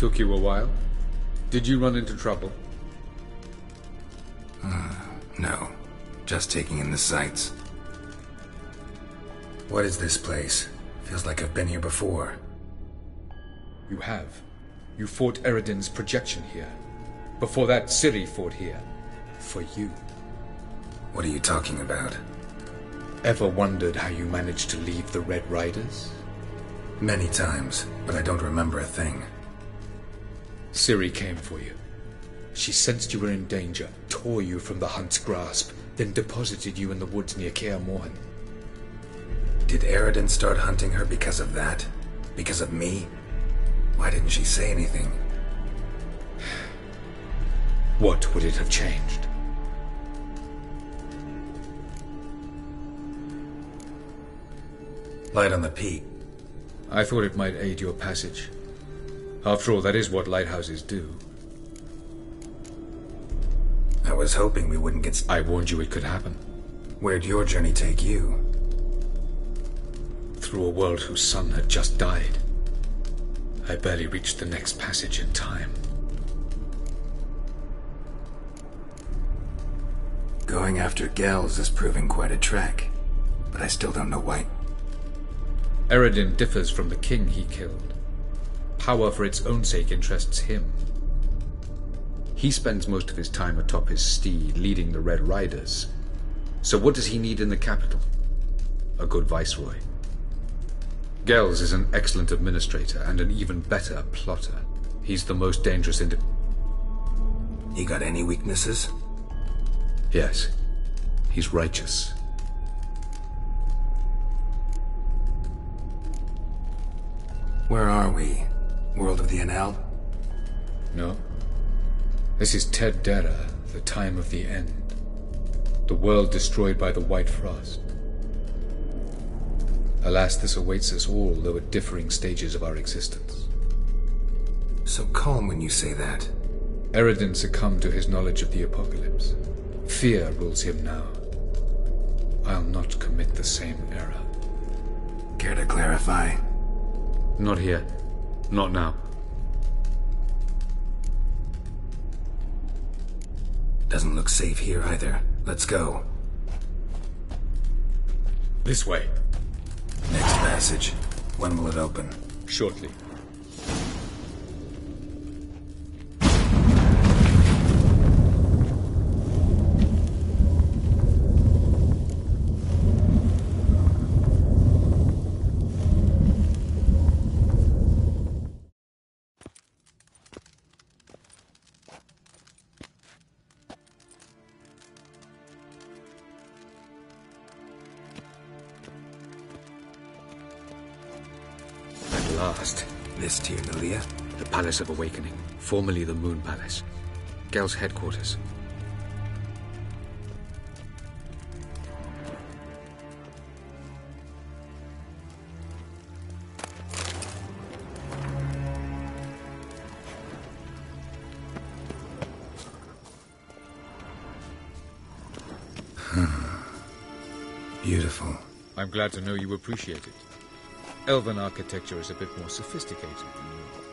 Took you a while? Did you run into trouble? No. Just taking in the sights. What is this place? Feels like I've been here before. You have. You fought Eredin's projection here. Before that, Ciri fought here. For you. What are you talking about? Ever wondered how you managed to leave the Red Riders? Many times, but I don't remember a thing. Ciri came for you. She sensed you were in danger, tore you from the Hunt's grasp, then deposited you in the woods near Kaer Morhen. Did Eredin start hunting her because of that? Because of me? Why didn't she say anything? What would it have changed? Light on the peak. I thought it might aid your passage. After all, that is what lighthouses do. I was hoping we wouldn't get... I warned you it could happen. Where'd your journey take you? Through a world whose sun had just died. I barely reached the next passage in time. Going after Gels is proving quite a trek, but I still don't know why. Eredin differs from the king he killed. Power for its own sake interests him. He spends most of his time atop his steed, leading the Red Riders. So what does he need in the capital? A good viceroy. Gels is an excellent administrator and an even better plotter. He's the most dangerous He got any weaknesses? Yes. He's righteous. Where are we? World of the Enel? No. This is Ted Dara, the time of the end. The world destroyed by the White Frost. Alas, this awaits us all, though at differing stages of our existence. So calm when you say that. Eredin succumbed to his knowledge of the apocalypse. Fear rules him now. I'll not commit the same error. Care to clarify? Not here. Not now. Doesn't look safe here either. Let's go. This way. Next passage. When will it open? Shortly. This Tirnalia? The Palace of Awakening, formerly the Moon Palace. Gel's headquarters. Beautiful. I'm glad to know you appreciate it. Elven architecture is a bit more sophisticated than yours.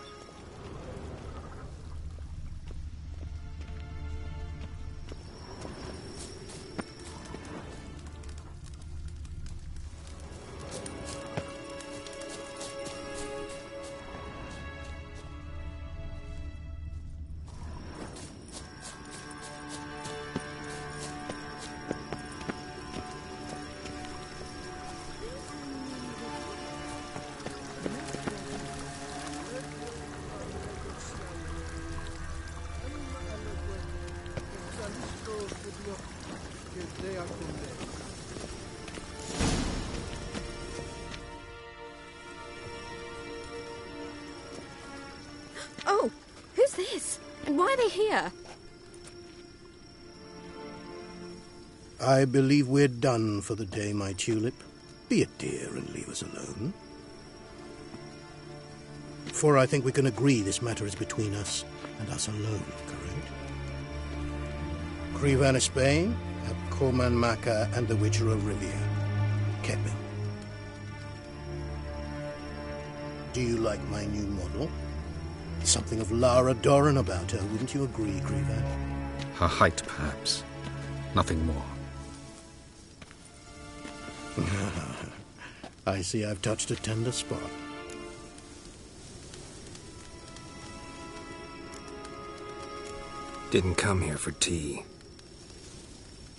Oh, who's this? And why are they here? I believe we're done for the day, my tulip. Be a dear and leave us alone. For I think we can agree this matter is between us and us alone, correct? Krivan Spain, Abkorman Maka, and the Witcher of Rivia. Kepin. Do you like my new model? Something of Lara Doran about her, wouldn't you agree, Griever? Her height, perhaps. Nothing more. I see I've touched a tender spot. Didn't come here for tea.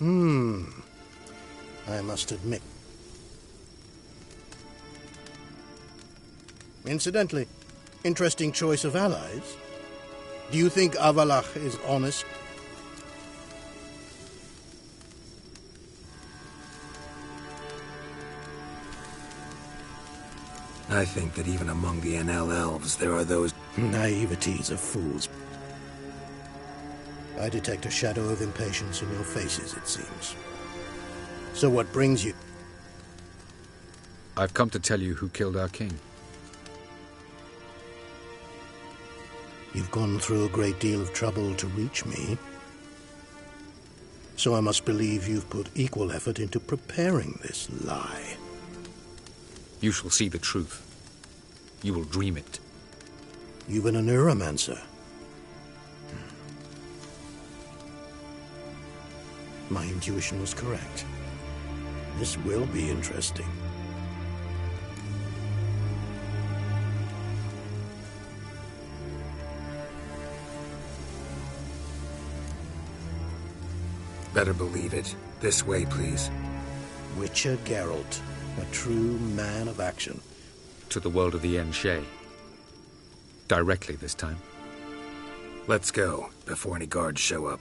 I must admit. Incidentally, interesting choice of allies. Do you think Avalach is honest? I think that even among the NL elves, there are those... Naiveties of fools. I detect a shadow of impatience in your faces, it seems. So what brings you? I've come to tell you who killed our king. You've gone through a great deal of trouble to reach me. So I must believe you've put equal effort into preparing this lie. You shall see the truth. You will dream it. You've been a neuromancer. My intuition was correct. This will be interesting. Better believe it. This way, please. Witcher Geralt, a true man of action. To the world of the Enshe. Directly this time. Let's go, before any guards show up.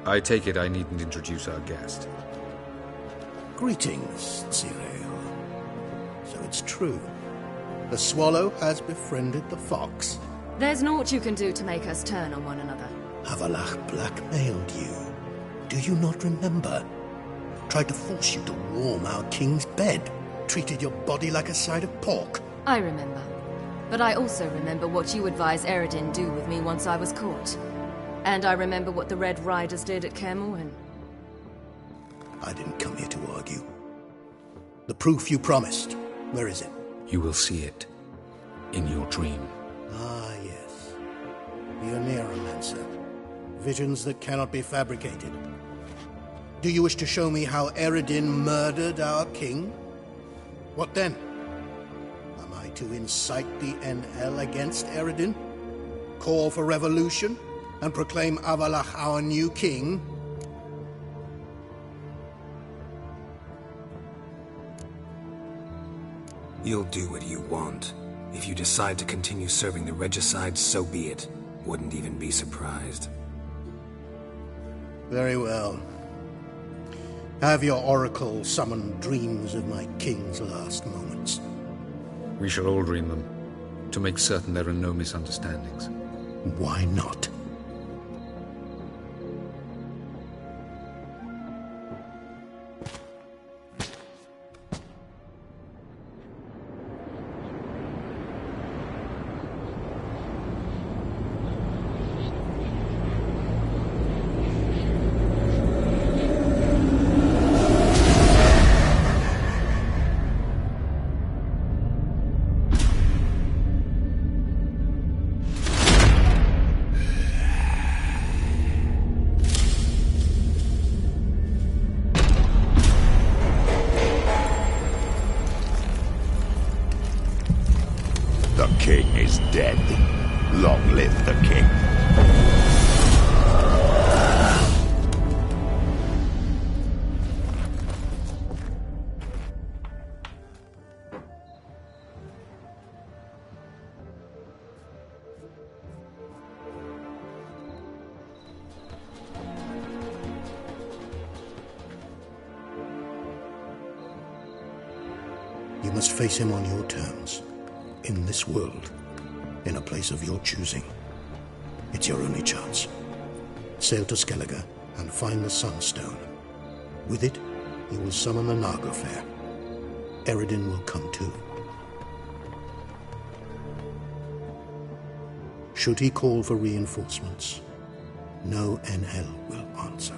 I take it I needn't introduce our guest. Greetings, Cyril. So it's true. The swallow has befriended the fox. There's naught you can do to make us turn on one another. Avalach blackmailed you. Do you not remember? Tried to force you to warm our king's bed. Treated your body like a side of pork. I remember. But I also remember what you advised Eredin do with me once I was caught. And I remember what the Red Riders did at Kaer Morhen. I didn't come here to argue. The proof you promised, where is it? You will see it in your dream. Ah, yes. The Neuromancer. Visions that cannot be fabricated. Do you wish to show me how Eredin murdered our king? What then? Am I to incite the NL against Eredin? Call for revolution? And proclaim Avalach our new king? You'll do what you want. If you decide to continue serving the regicide, so be it. Wouldn't even be surprised. Very well. Have your oracle summon dreams of my king's last moments. We shall all dream them, to make certain there are no misunderstandings. Why not? The king is dead. Long live the king. You must face him on your terms. In this world, in a place of your choosing. It's your only chance. Sail to Skellige and find the Sunstone. With it, you will summon the Naga Fair. Eredin will come too. Should he call for reinforcements, no NL will answer.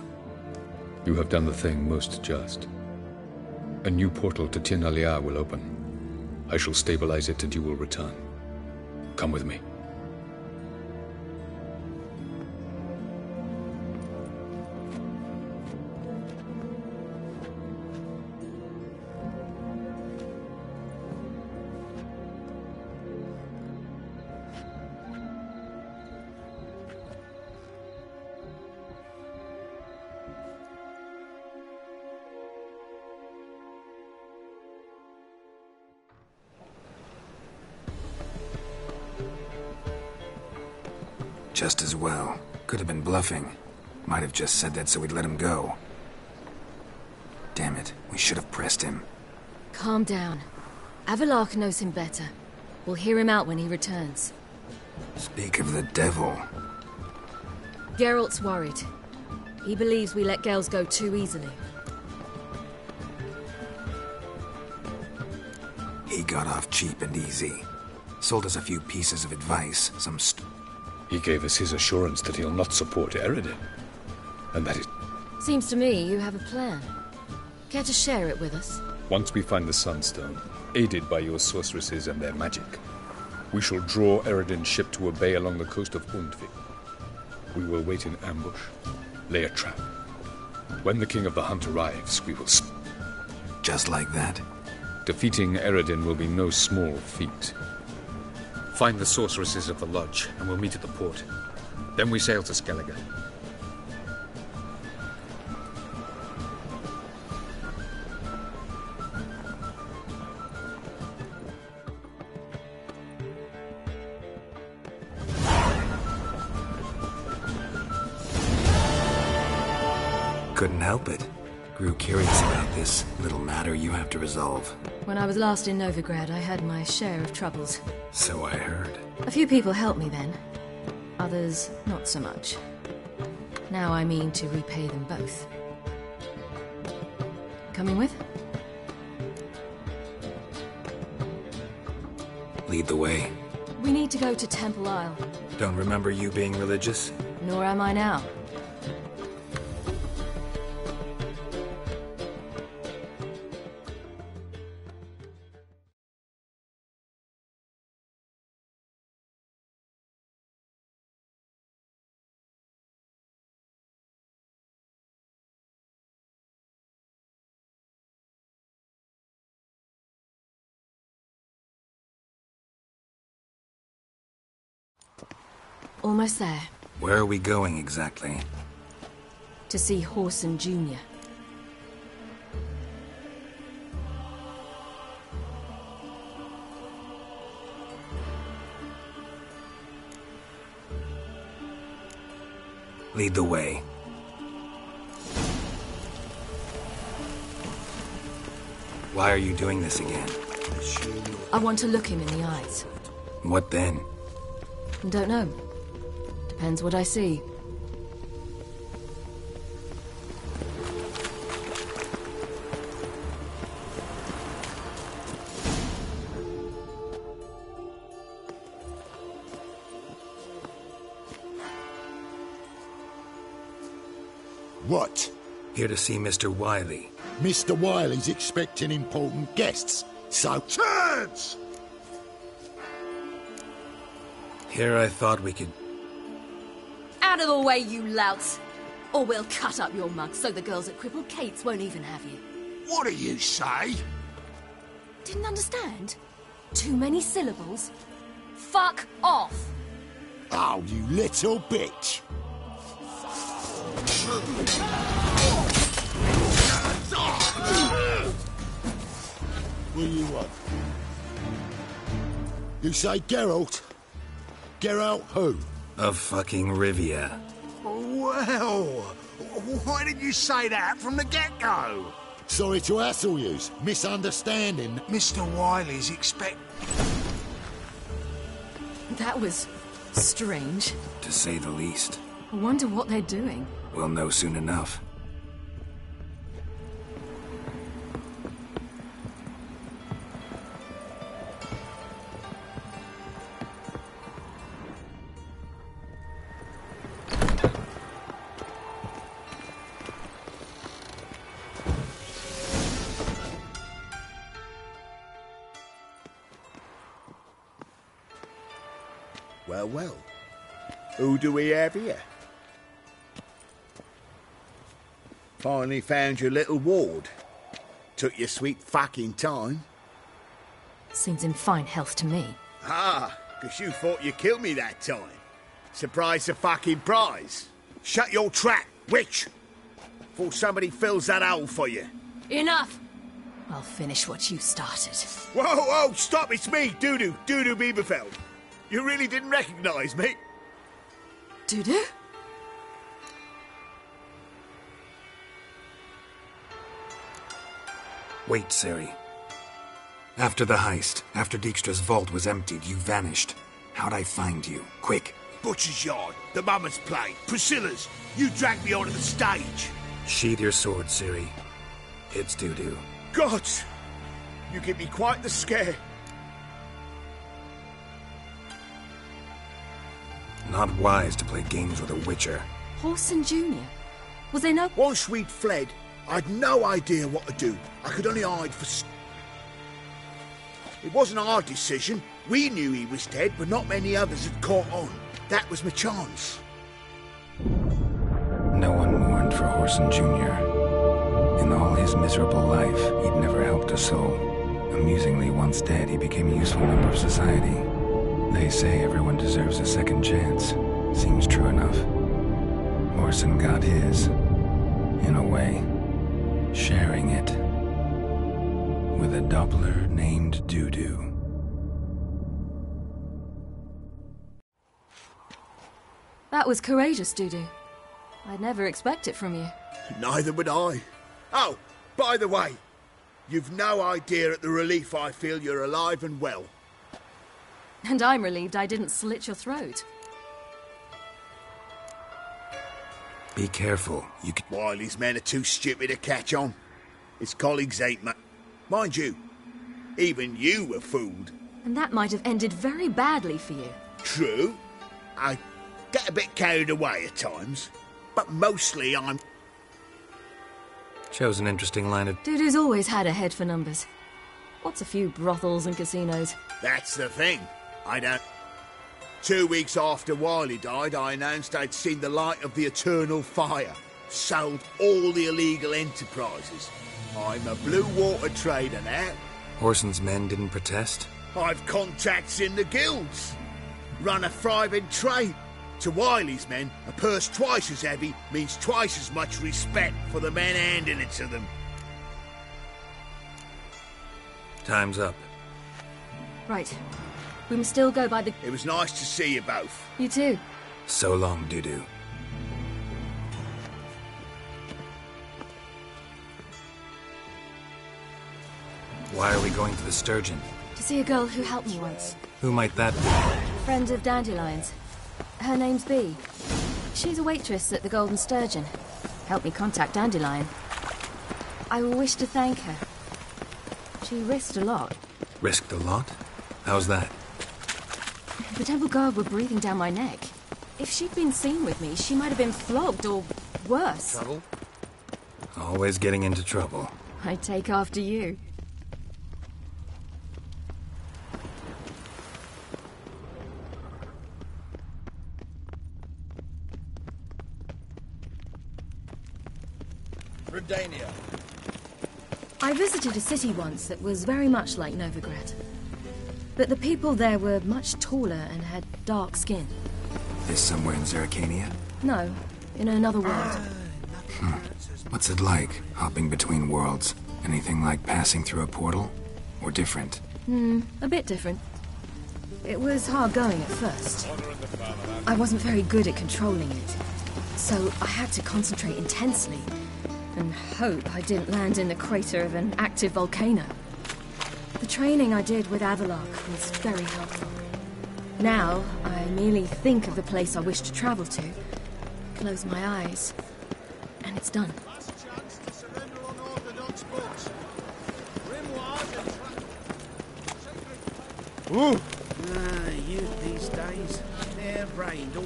You have done the thing most just. A new portal to Tin Alia will open. I shall stabilize it and you will return. Come with me. Just as well. Could have been bluffing. Might have just said that so we'd let him go. Damn it, we should have pressed him. Calm down. Avalach knows him better. We'll hear him out when he returns. Speak of the devil. Geralt's worried. He believes we let girls go too easily. He got off cheap and easy. Sold us a few pieces of advice, He gave us his assurance that he'll not support Eredin. And that it... Seems to me you have a plan. Care to share it with us? Once we find the Sunstone, aided by your sorceresses and their magic, we shall draw Eredin's ship to a bay along the coast of Undvik. We will wait in ambush, lay a trap. When the King of the Hunt arrives, we will... Just like that? Defeating Eredin will be no small feat. Find the sorceresses of the lodge, and we'll meet at the port. Then we sail to Skellige. Couldn't help it. Grew curious about this little matter you have to resolve. When I was last in Novigrad, I had my share of troubles. So I heard. A few people helped me then. Others, not so much. Now I mean to repay them both. Coming with? Lead the way. We need to go to Temple Isle. Don't remember you being religious? Nor am I now. Almost there. Where are we going exactly? To see Whoreson Jr. Lead the way. Why are you doing this again? I want to look him in the eyes. What then? Don't know. Depends what I see. What? Here to see Mr. Wiley. Mr. Wiley's expecting important guests, so turns! Here I thought we could... Out of the way, you louts! Or we'll cut up your mug so the girls at Crippled Kate's won't even have you. What do you say? Didn't understand? Too many syllables? Fuck off! Oh, you little bitch! What do you want? You say Geralt? Geralt who? Of fucking Rivia. Well, why didn't you say that from the get-go? Sorry to hassle yous. Misunderstanding. Mr. Wiley's That was strange. To say the least. I wonder what they're doing. We'll know soon enough. Well, well. Who do we have here? Finally found your little ward. Took your sweet fucking time. Seems in fine health to me. Ah, 'cause you thought you killed me that time. Surprise the fucking prize. Shut your trap, witch! Before somebody fills that hole for you. Enough! I'll finish what you started. Whoa, whoa, stop, it's me, Dudu Bieberfeld. You really didn't recognise me? Dudu? Wait, Ciri. After the heist, after Dijkstra's vault was emptied, you vanished. How'd I find you? Quick. Butcher's Yard, the Mama's Play, Priscilla's. You dragged me onto the stage. Sheathe your sword, Ciri. It's Dudu. God! You give me quite the scare. Not wise to play games with a witcher. Whoreson Jr. Was there no... Once we'd fled, I'd no idea what to do. I could only hide for... It wasn't our decision. We knew he was dead, but not many others had caught on. That was my chance. No one mourned for Whoreson Jr. In all his miserable life, he'd never helped a soul. Amusingly, once dead, he became a useful member of society. They say everyone deserves a second chance. Seems true enough. Whoreson got his, in a way, sharing it with a Doppler named Dudu. That was courageous, Dudu. I'd never expect it from you. Neither would I. Oh, by the way, you've no idea at the relief I feel you're alive and well. And I'm relieved I didn't slit your throat. Be careful, you could... Wiley's men are too stupid to catch on. His colleagues ain't, mind you, even you were fooled. And that might have ended very badly for you. True. I get a bit carried away at times, but mostly I'm... Chose an interesting line of... Dudu's always had a head for numbers. What's a few brothels and casinos? That's the thing. I don't... 2 weeks after Wiley died, I announced I'd seen the light of the eternal fire. Sold all the illegal enterprises. I'm a blue water trader now. Whoreson's men didn't protest? I've contacts in the guilds. Run a thriving trade. To Wiley's men, a purse twice as heavy means twice as much respect for the men handing it to them. Time's up. Right. We must still go by the... It was nice to see you both. You too. So long, Dudu. Why are we going to the Sturgeon? To see a girl who helped me once. Who might that be? Friend of Dandelion's. Her name's Bee. She's a waitress at the Golden Sturgeon. Helped me contact Dandelion. I wish to thank her. She risked a lot. Risked a lot? How's that? The temple guard were breathing down my neck. If she'd been seen with me, she might have been flogged or worse. Trouble? Always getting into trouble. I'd take after you. Redania. I visited a city once that was very much like Novigrad. But the people there were much taller and had dark skin. This somewhere in Zerrikania? No, in another world. What's it like, hopping between worlds? Anything like passing through a portal? Or different? A bit different. It was hard going at first. I wasn't very good at controlling it. So I had to concentrate intensely and hope I didn't land in the crater of an active volcano. The training I did with Avalok was very helpful. Now, I merely think of the place I wish to travel to, close my eyes, and it's done. Ooh! You these days, they're rained all...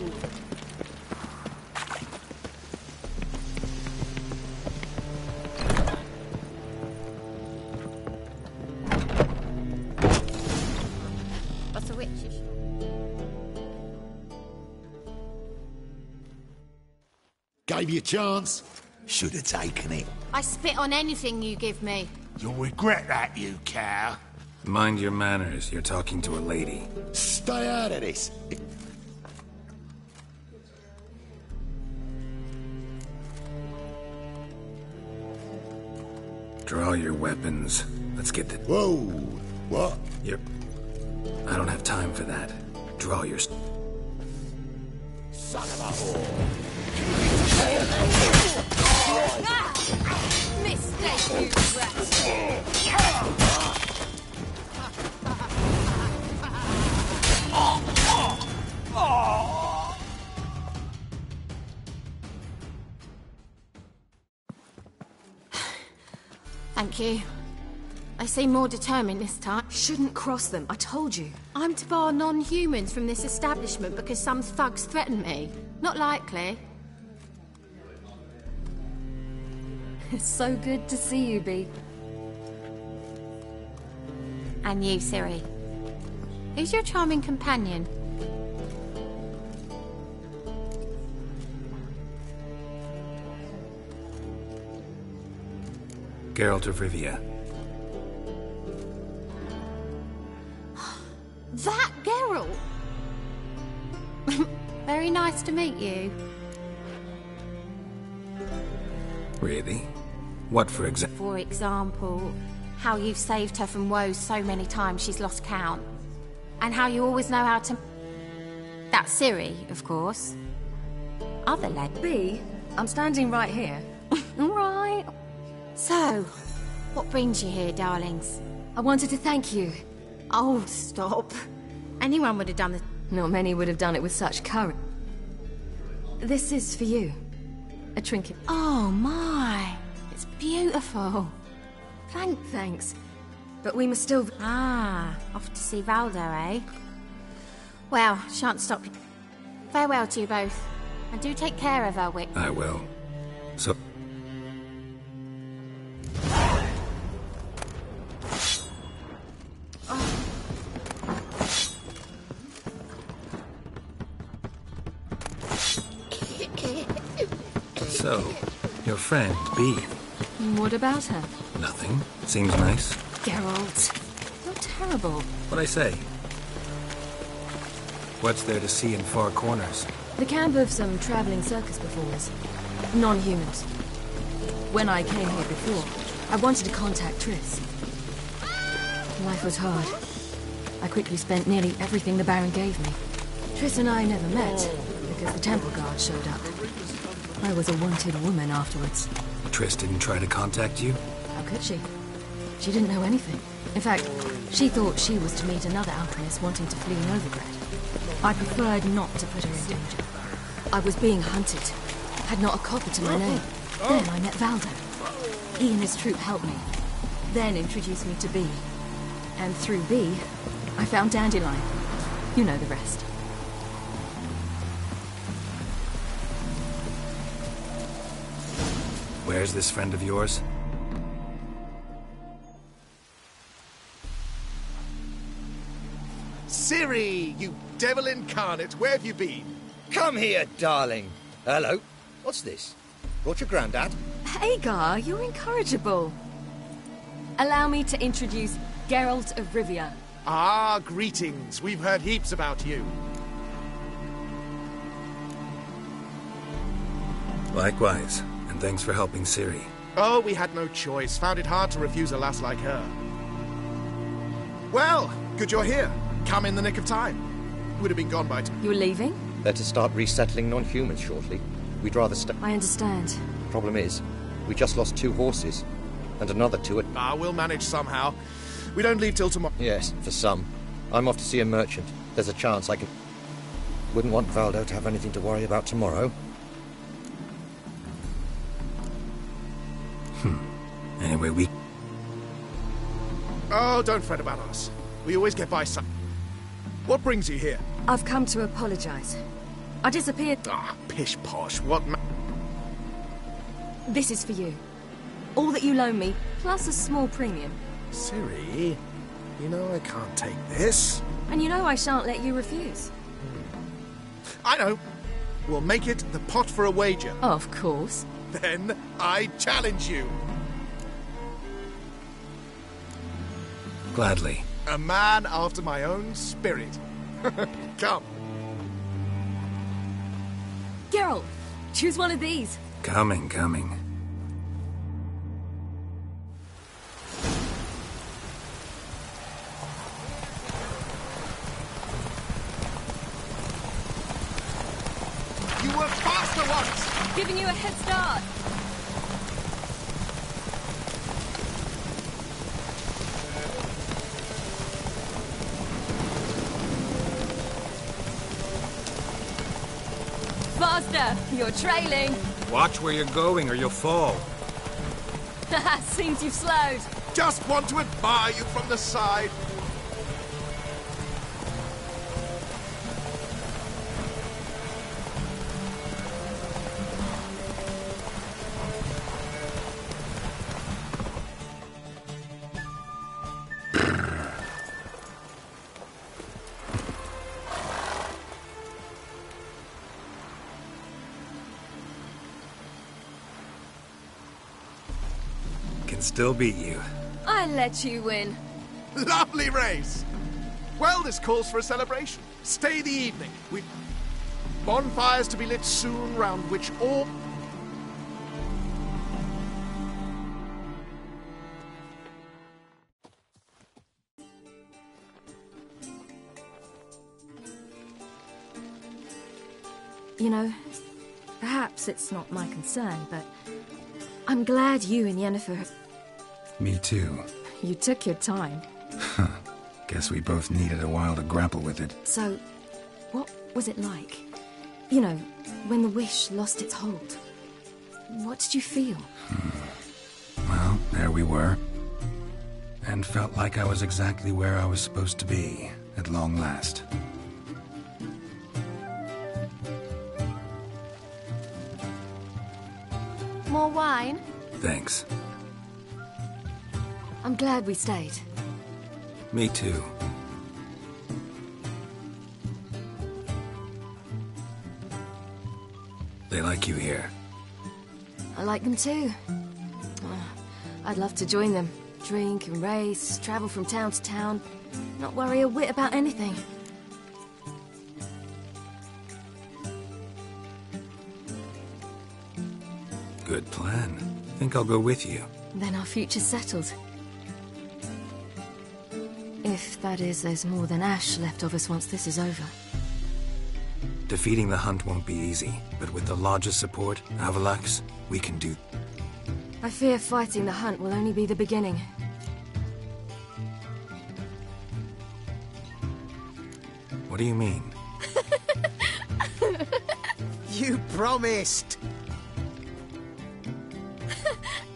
What's a witch's? Gave you a chance. Should have taken it. I spit on anything you give me. You'll regret that, you cow. Mind your manners, you're talking to a lady. Stay out of this. Draw your weapons. Let's get the... Whoa! What? I don't have time for that. Draw your... Son of a whore. Mistake, you Thank you. They seem more determined this time. Shouldn't cross them, I told you. I'm to bar non-humans from this establishment because some thugs threaten me. Not likely. It's so good to see you, Bee. And you, Ciri. Who's your charming companion? Geralt of Rivia. That Geralt! Very nice to meet you. Really? What, for example? For example, how you've saved her from woes so many times she's lost count. And how you always know how to... That's Ciri, of course. Other lad. Bee, I'm standing right here. All right. So, what brings you here, darlings? I wanted to thank you. Oh, stop. Anyone would have done this. Not many would have done it with such courage. This is for you. A trinket. Oh, my. It's beautiful. Thanks. But we must still... Ah, off to see Valdo, eh? Well, shan't stop you. Farewell to you both. And do take care of her, Wick. I will. So... So, your friend, Bee. What about her? Nothing. Seems nice. Geralt, you're terrible. What'd I say? What's there to see in Far Corners? The camp of some traveling circus performers. Non-humans. When I came here before, I wanted to contact Triss. Life was hard. I quickly spent nearly everything the Baron gave me. Triss and I never met, because the temple guard showed up. I was a wanted woman afterwards. Triss didn't try to contact you? How could she? She didn't know anything. In fact, she thought she was to meet another alchemist wanting to flee Novigrad. I preferred not to put her in danger. I was being hunted. Had not a copper to my name. Then I met Valdo. He and his troop helped me. Then introduced me to B. And through B, I found Dandelion. You know the rest. Where's this friend of yours? Ciri, you devil incarnate, where have you been? Come here, darling. Hello. What's this? Brought your granddad? Hagar, you're incorrigible. Allow me to introduce Geralt of Rivia. Ah, greetings. We've heard heaps about you. Likewise, and thanks for helping Ciri. Oh, we had no choice. Found it hard to refuse a lass like her. Well, good you're here. Come in the nick of time. Would have been gone by You're leaving? They're to start resettling non-humans shortly. We'd rather stay. I understand. Problem is, we just lost 2 horses. And another 2 at... Ah, we'll manage somehow. We don't leave till tomorrow. Yes, for some. I'm off to see a merchant. There's a chance I can... Wouldn't want Valdo to have anything to worry about tomorrow. Anyway, we... Oh, don't fret about us. We always get by some... What brings you here? I've come to apologize. I disappeared... Ah, pish-posh, what This is for you. All that you loan me, plus a small premium. Ciri, you know I can't take this. And you know I shan't let you refuse. I know. We'll make it the pot for a wager. Of course. Then I challenge you. Gladly. A man after my own spirit. Come. Geralt, choose one of these. Coming. You were faster once! Giving you a head start. Faster! You're trailing. Watch where you're going or you'll fall. Seems you've slowed. Just want to admire you from the side. Still beat you. I let you win. Lovely race! Well, this calls for a celebration. Stay the evening. We've bonfires to be lit soon, round which all... You know, perhaps it's not my concern, but I'm glad you and Yennefer have... Me too. You took your time. Guess we both needed a while to grapple with it. So, what was it like? You know, when the wish lost its hold. What did you feel? Well, there we were. And felt like I was exactly where I was supposed to be, at long last. More wine? Thanks. I'm glad we stayed. Me too. They like you here. I like them too. I'd love to join them. Drink and race, travel from town to town. Not worry a whit about anything. Good plan. Think I'll go with you. Then our future's settled. If, that is, there's more than ash left of us once this is over. Defeating the hunt won't be easy, but with the Lodge's support, Avalax, we can do... I fear fighting the hunt will only be the beginning. What do you mean? You promised!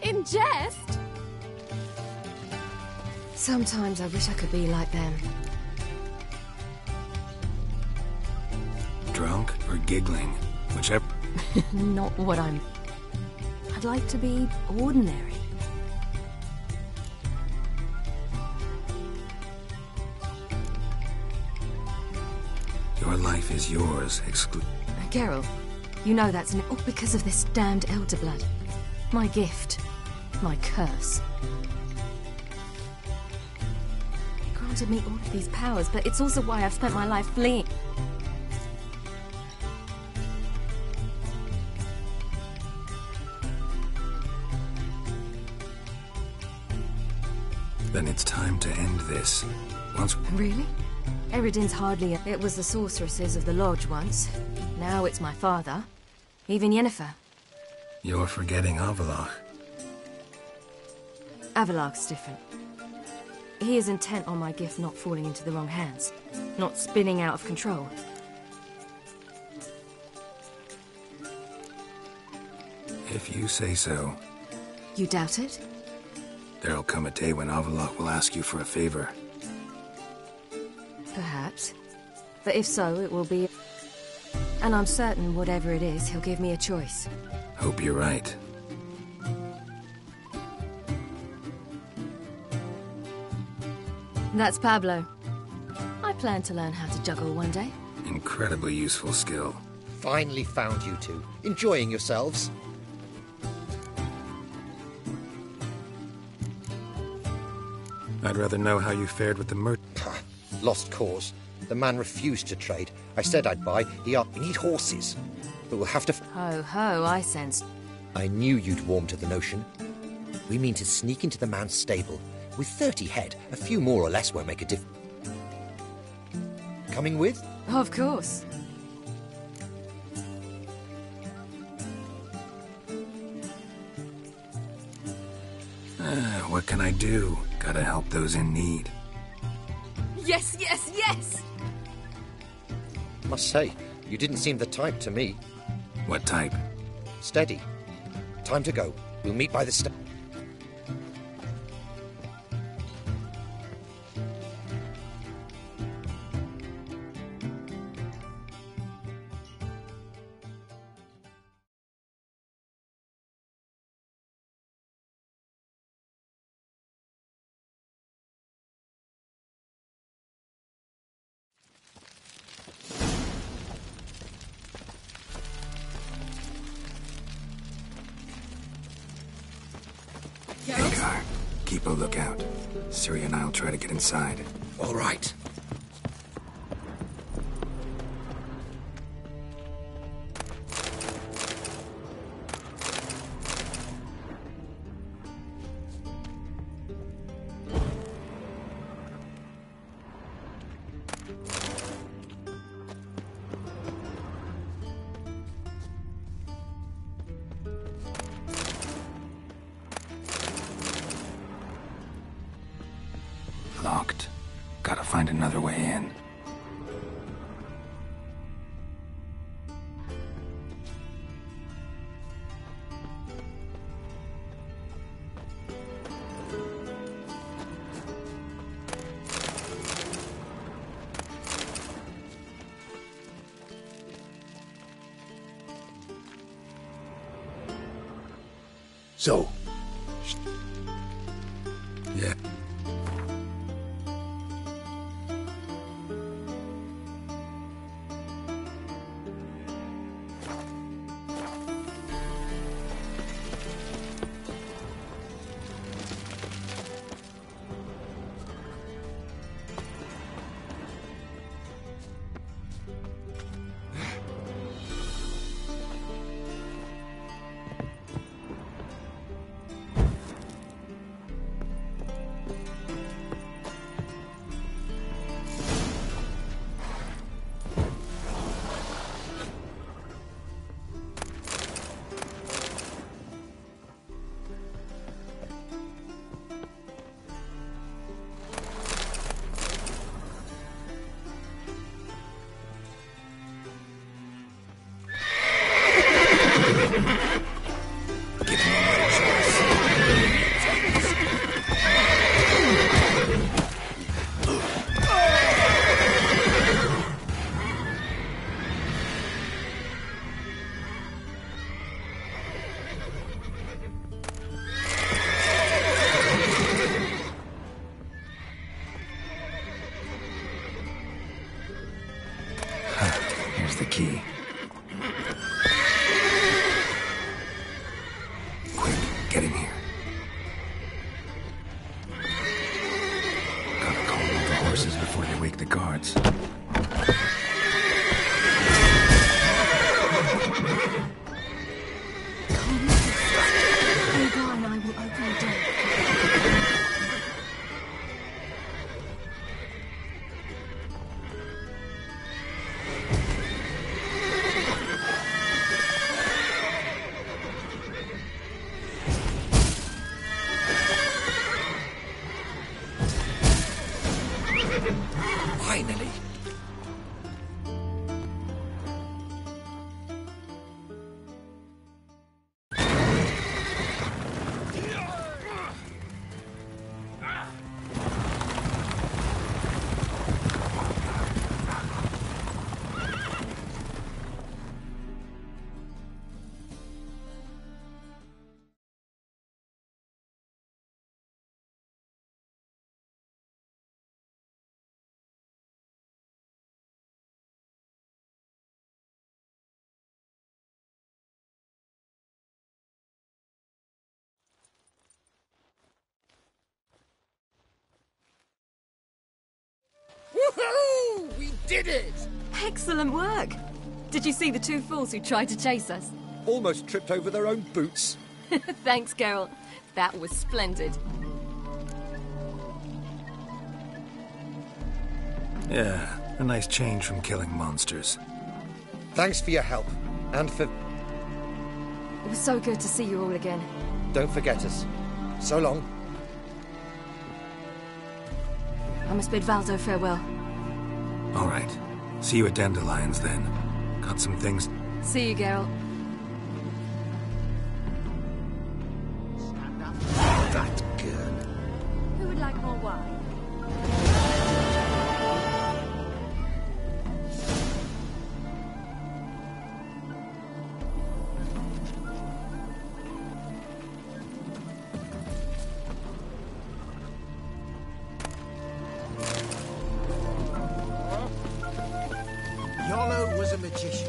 In jest? Sometimes I wish I could be like them. Drunk or giggling? Whichever... Not what I'm... I'd like to be ordinary. Your life is yours, Geralt, you know that's all because of this damned Elder Blood. My gift. My curse. It granted me all of these powers, but it's also why I've spent my life fleeing. Then it's time to end this. Once... Really? Eredin's hardly a... It was the sorceresses of the Lodge once. Now it's my father. Even Yennefer. You're forgetting Avalach. Avalach's different. He is intent on my gift not falling into the wrong hands. Not spinning out of control. If you say so. You doubt it? There'll come a day when Avalach will ask you for a favor. Perhaps. But if so, it will be... And I'm certain whatever it is, he'll give me a choice. Hope you're right. That's Pablo. I plan to learn how to juggle one day. Incredibly useful skill. Finally found you two. Enjoying yourselves? I'd rather know how you fared with the Lost cause. The man refused to trade. I said I'd buy. We need horses. But we'll have to... Ho, ho, I sensed. I knew you'd warm to the notion. We mean to sneak into the man's stable. With 30 head, a few more or less won't make a difference. Coming with? Of course. What can I do? Gotta help those in need. Yes, yes, yes! Must say, you didn't seem the type to me. What type? Steady. Time to go. We'll meet by the Keep a lookout. Ciri and I'll try to get inside. All right. Locked. Gotta find another way in. So. Yeah. the key. Quick, get in here. Gotta call all the horses before they wake the guards. Agar and I will open the door. Finally! Woohoo! We did it! Excellent work! Did you see the two fools who tried to chase us? Almost tripped over their own boots. Thanks, Carol. That was splendid. Yeah, a nice change from killing monsters. Thanks for your help, and for... It was so good to see you all again. Don't forget us. So long. I must bid Valdo farewell. All right. See you at Dandelions, then. Got some things... See you, Geralt. That girl. Who would like more wine? Yolo was a magician.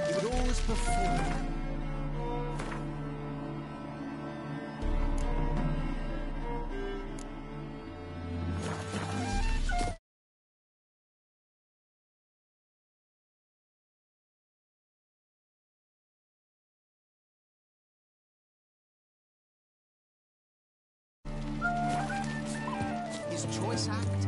He would always perform. His choice act.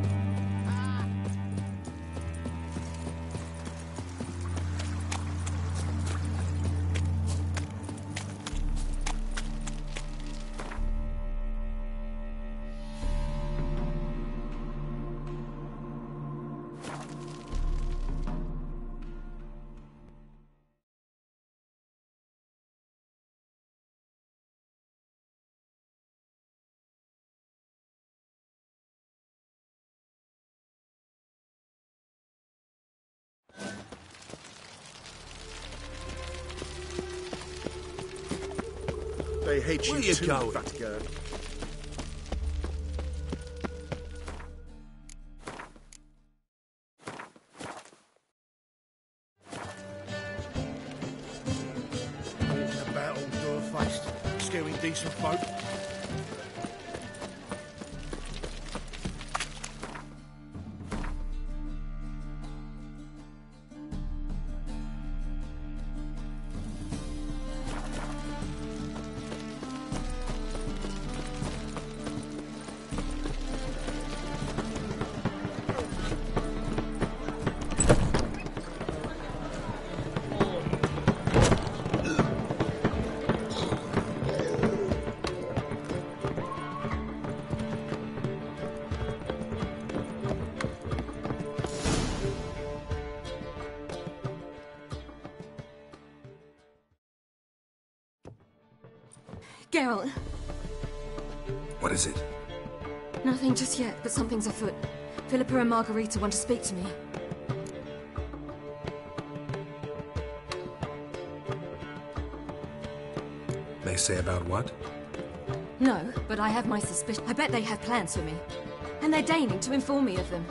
They hate Where you you too, going? fat girl. Walking about all door-faced, scaring decent folk. Geralt. What is it? Nothing just yet, but something's afoot. Philippa and Margarita want to speak to me. They say about what? No, but I have my suspicion. I bet they have plans for me. And they're deigning to inform me of them.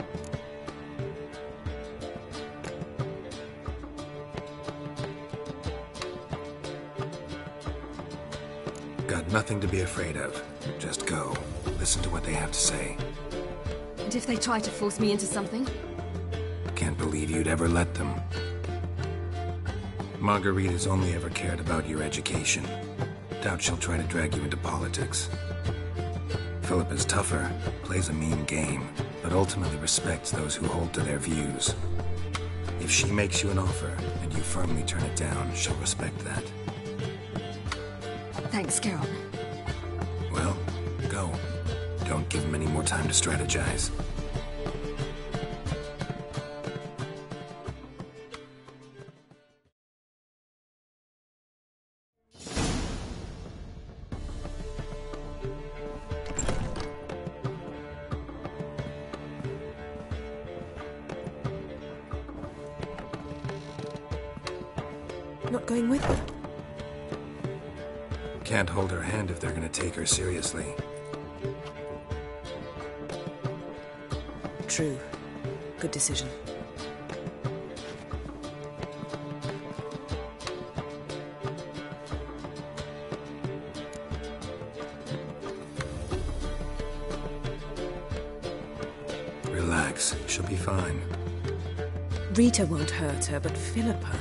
Got nothing to be afraid of. Just go. Listen to what they have to say. And if they try to force me into something? Can't believe you'd ever let them. Marguerite's only ever cared about your education. Doubt she'll try to drag you into politics. Philippa's tougher, plays a mean game, but ultimately respects those who hold to their views. If she makes you an offer, and you firmly turn it down, she'll respect that. Thanks, Carol. Well, go. Don't give him any more time to strategize. Not going with her? Can't hold her hand if they're gonna take her seriously. True. Good decision. Relax. She'll be fine. Rita won't hurt her, but Philippa...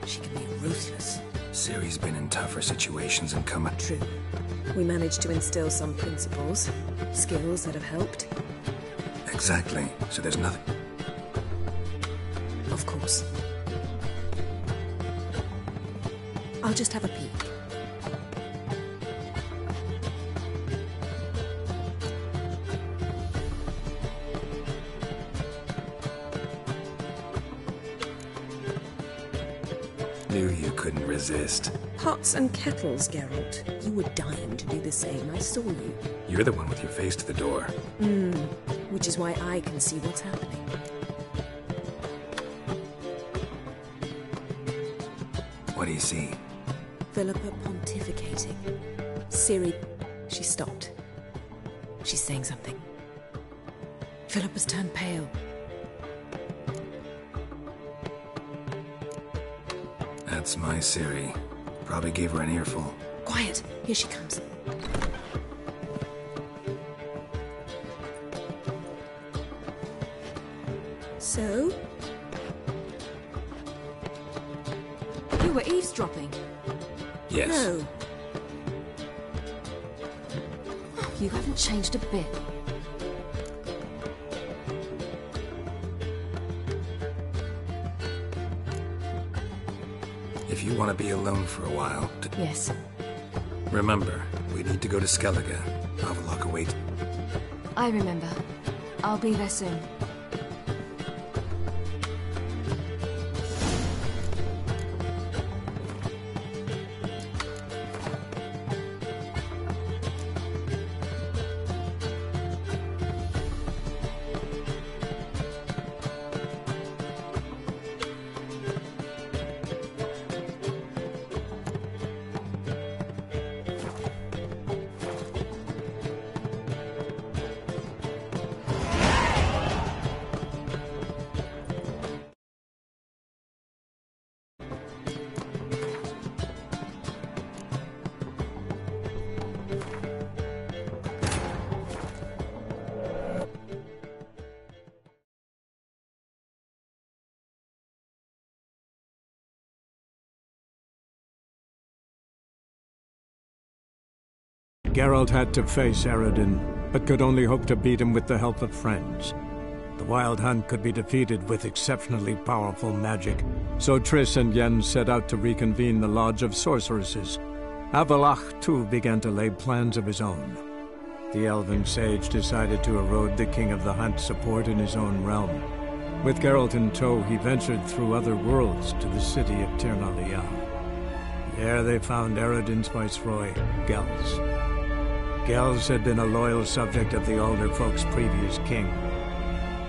she can be ruthless. Ciri's been in tougher situations and come up. True. We managed to instill some principles, skills that have helped. Exactly. So there's nothing... Of course. I'll just have a peek. Knew you couldn't resist. Pots and kettles, Geralt. You were dying to do the same. I saw you. You're the one with your face to the door. Which is why I can see what's happening. What do you see? Philippa pontificating. Ciri... She stopped. She's saying something. Philippa's turned pale. That's my Ciri. Probably gave her an earful. Quiet! Here she comes. So? You were eavesdropping? Yes. No. You haven't changed a bit. If you want to be alone for a while... Yes. Remember, we need to go to Skellige. Avallac'll wait. I remember. I'll be there soon. Geralt had to face Eredin, but could only hope to beat him with the help of friends. The Wild Hunt could be defeated with exceptionally powerful magic, so Triss and Yen set out to reconvene the Lodge of Sorceresses. Avallac'h, too, began to lay plans of his own. The elven sage decided to erode the King of the Hunt's support in his own realm. With Geralt in tow, he ventured through other worlds to the city of Tir na Liah. There they found Eredin's viceroy, Gels. Gels had been a loyal subject of the Alder Folk's previous king.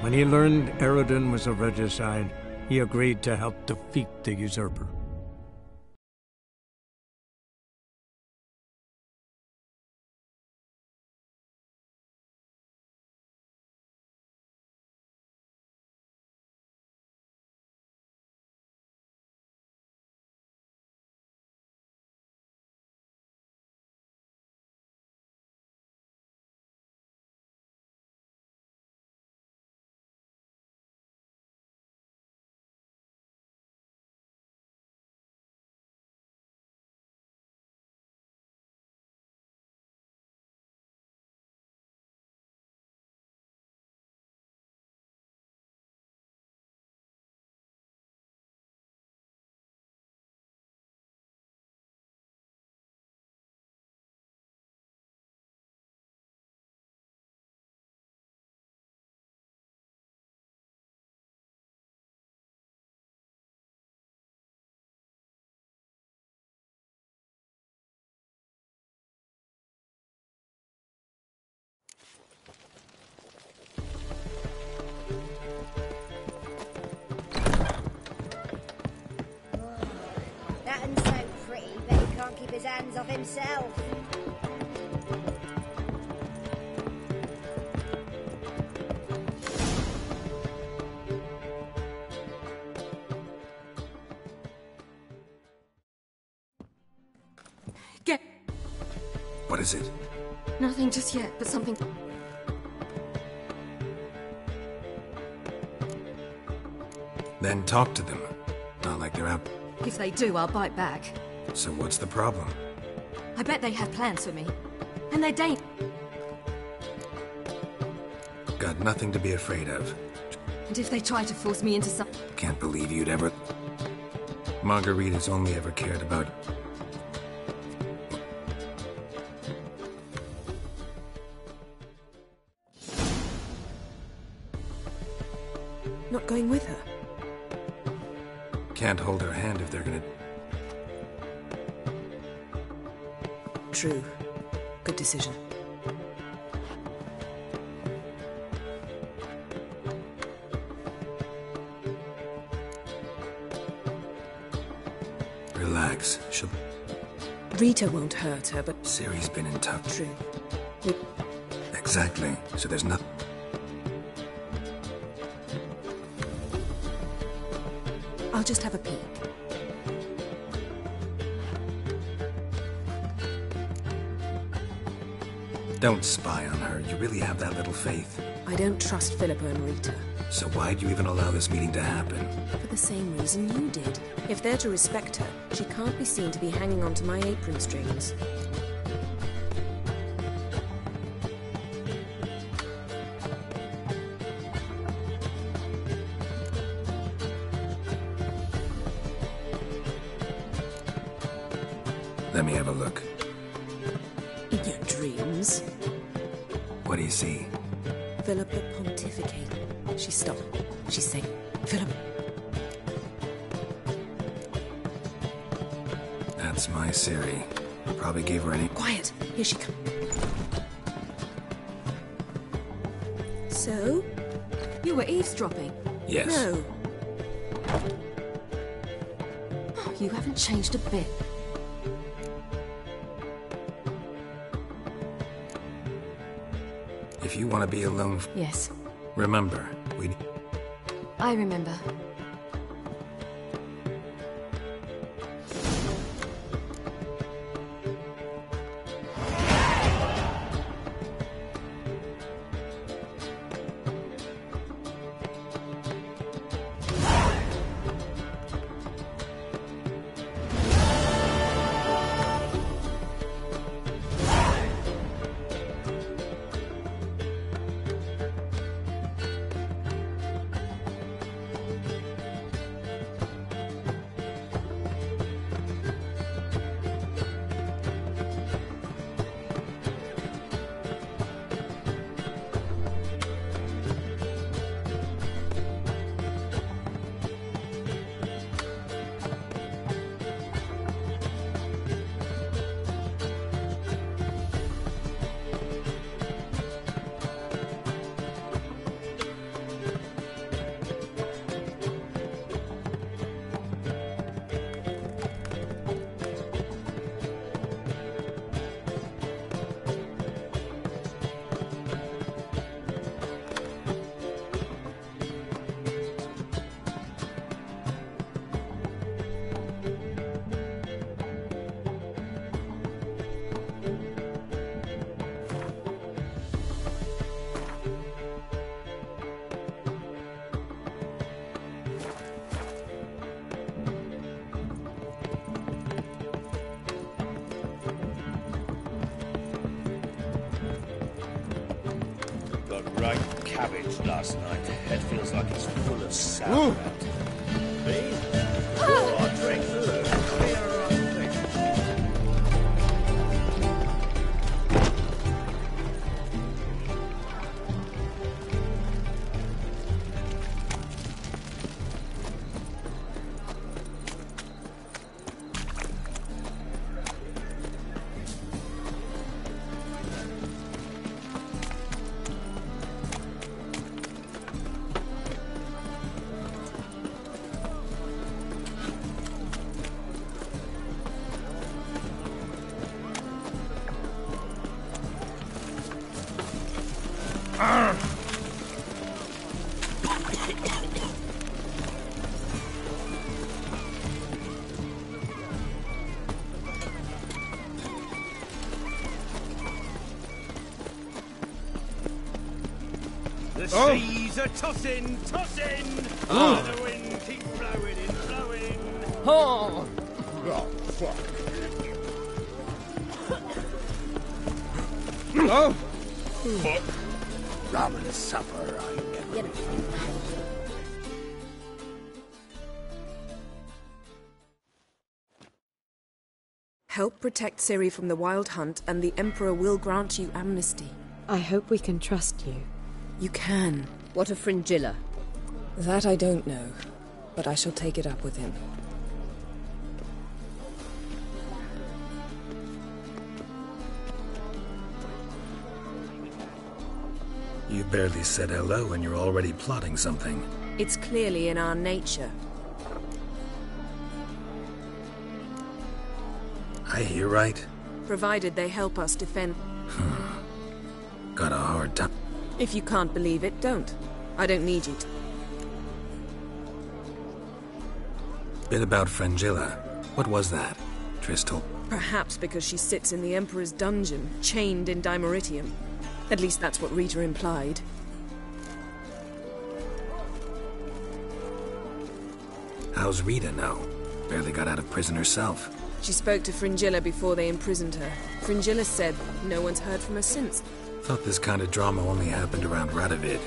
When he learned Eredin was a regicide, he agreed to help defeat the usurper. hands of himself. Get... What is it? Nothing just yet, but something... Then talk to them. Not like they're out. If they do, I'll bite back. So what's the problem? I bet they have plans for me. And they're dangerous. Got nothing to be afraid of. And if they try to force me into some... Can't believe you'd ever... Margarita's only ever cared about... Not going with her? Can't hold her hand if they're gonna... True. Good decision. Relax. She'll... Rita won't hurt her, but... Ciri's been in touch. True. Exactly. So there's nothing... I'll just have a peek. Don't spy on her. You really have that little faith. I don't trust Philippa and Rita. So why'd you even allow this meeting to happen? For the same reason you did. If they're to respect her, she can't be seen to be hanging onto my apron strings. Let me have a look. In your dreams. What do you see? Philippa pontificating. She's stopped. She's saying, Philippa. That's my Ciri. Probably gave her any... Quiet. Here she comes. So? You were eavesdropping? Yes. No. Oh, you haven't changed a bit. If you want to be alone... Yes. Remember, we... I remember. Cabbage last night. Head feels like it's full of sauerkraut. Me? Oh, I drink seas are tossing, tossing. Oh. And the wind keeps blowing and blowing. Oh, fuck. Oh. Fuck. Ramen supper, I never... Help protect Ciri from the Wild Hunt, and the Emperor will grant you amnesty. I hope we can trust you. You can. What of Fringilla? That I don't know, but I shall take it up with him. You barely said hello and you're already plotting something. It's clearly in our nature. I hear right? Provided they help us defend... Got a hard time. If you can't believe it, don't. I don't need you to. Bit about Fringilla. What was that? Tristel. Perhaps because she sits in the Emperor's dungeon, chained in Dimeritium. At least that's what Rita implied. How's Rita now? Barely got out of prison herself. She spoke to Fringilla before they imprisoned her. Fringilla said no one's heard from her since. Thought this kind of drama only happened around Radovid.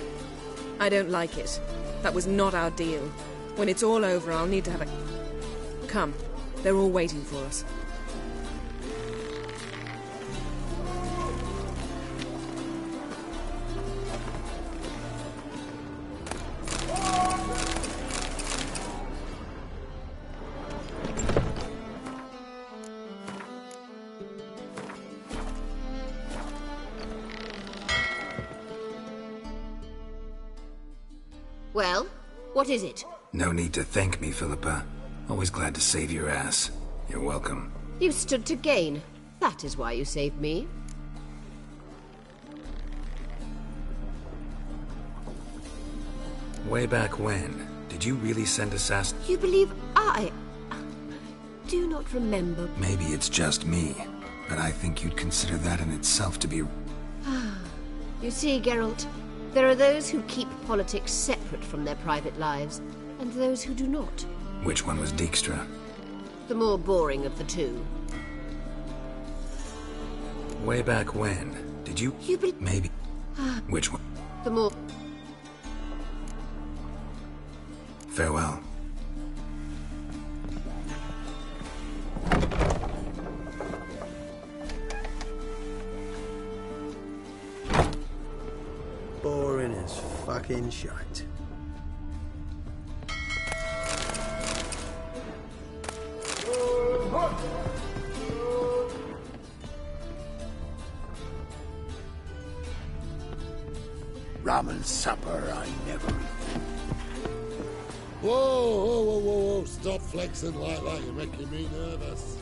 I don't like it. That was not our deal. When it's all over, I'll need to have a... Come. They're all waiting for us. Well, what is it? No need to thank me, Philippa. Always glad to save your ass. You're welcome. You stood to gain. That is why you saved me. Way back when, did you really send assassins? You believe I... do not remember. Maybe it's just me, but I think you'd consider that in itself to be... You see, Geralt, there are those who keep politics separate from their private lives, and those who do not. Which one was Dijkstra? The more boring of the two. Way back when, did you... Maybe... Which one? The more... Farewell. Boring as fucking shite. Ramen supper, I never eat. Whoa, whoa, whoa, whoa, whoa, stop flexing like that, you're making me nervous.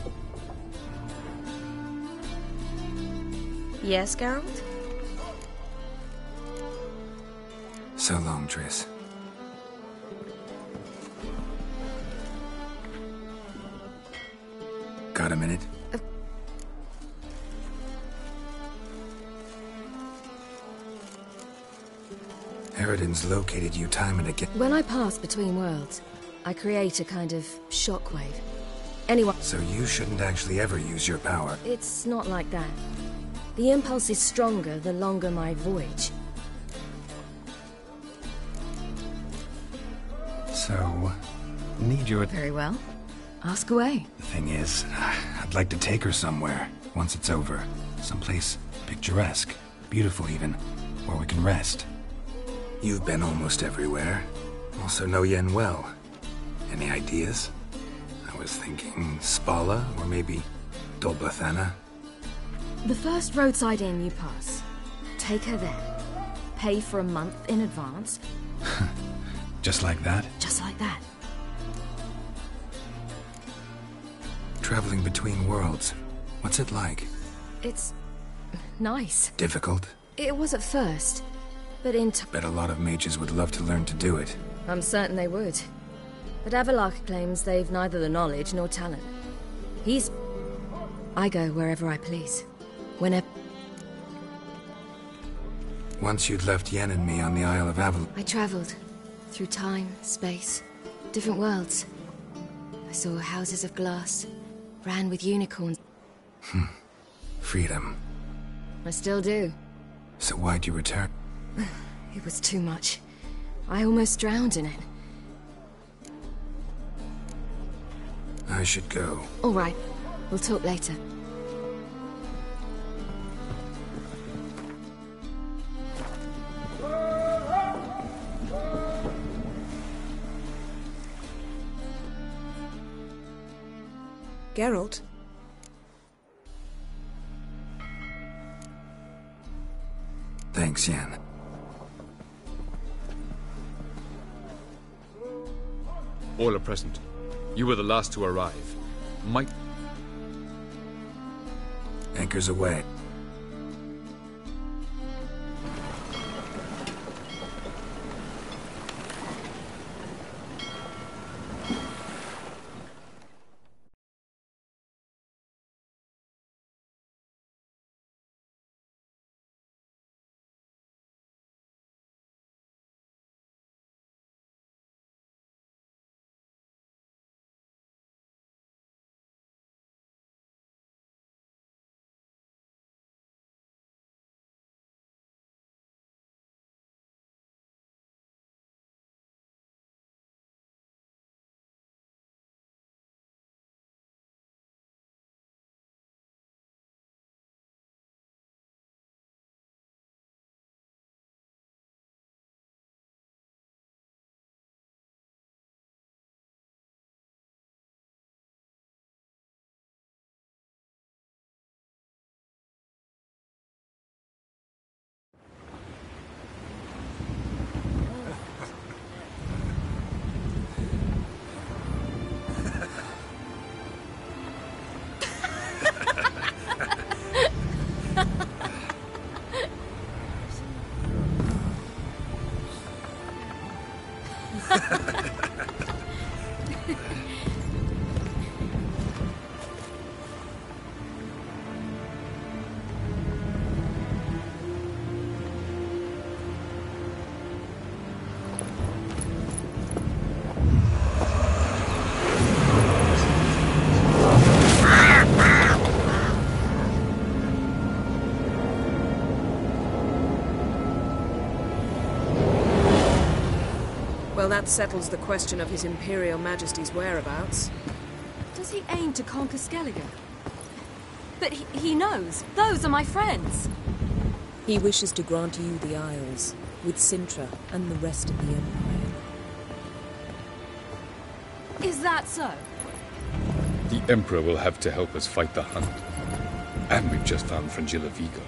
Yes, Geralt? So long, Triss. Got a minute? Eridan's located you time and again. When I pass between worlds, I create a kind of shockwave. Anyone... So you shouldn't actually ever use your power. It's not like that. The impulse is stronger the longer my voyage. So, need your... Very well. Ask away. The thing is, I'd like to take her somewhere, once it's over. Someplace picturesque, beautiful even, where we can rest. You've been almost everywhere. Also know Yen well. Any ideas? I was thinking Spala, or maybe Dolbathana. The first roadside inn you pass. Take her there. Pay for a month in advance. Just like that? Just like that. Traveling between worlds. What's it like? It's... nice. Difficult? It was at first, but in time... Bet a lot of mages would love to learn to do it. I'm certain they would. But Avalok claims they've neither the knowledge nor talent. He's... I go wherever I please. Whenever... Once you'd left Yen and me on the Isle of Avalon. I traveled through time, space, different worlds. I saw houses of glass, ran with unicorns. Freedom. I still do. So why'd you return? It was too much. I almost drowned in it. I should go. All right. We'll talk later. Geralt? Thanks, Yen. All are present. You were the last to arrive. Might... Anchor's away. Well, that settles the question of His Imperial Majesty's whereabouts. Does he aim to conquer Skellige? But he knows. Those are my friends. He wishes to grant you the Isles, with Sintra and the rest of the Empire. Is that so? The Emperor will have to help us fight the Hunt. And we've just found Fringilla Vigo.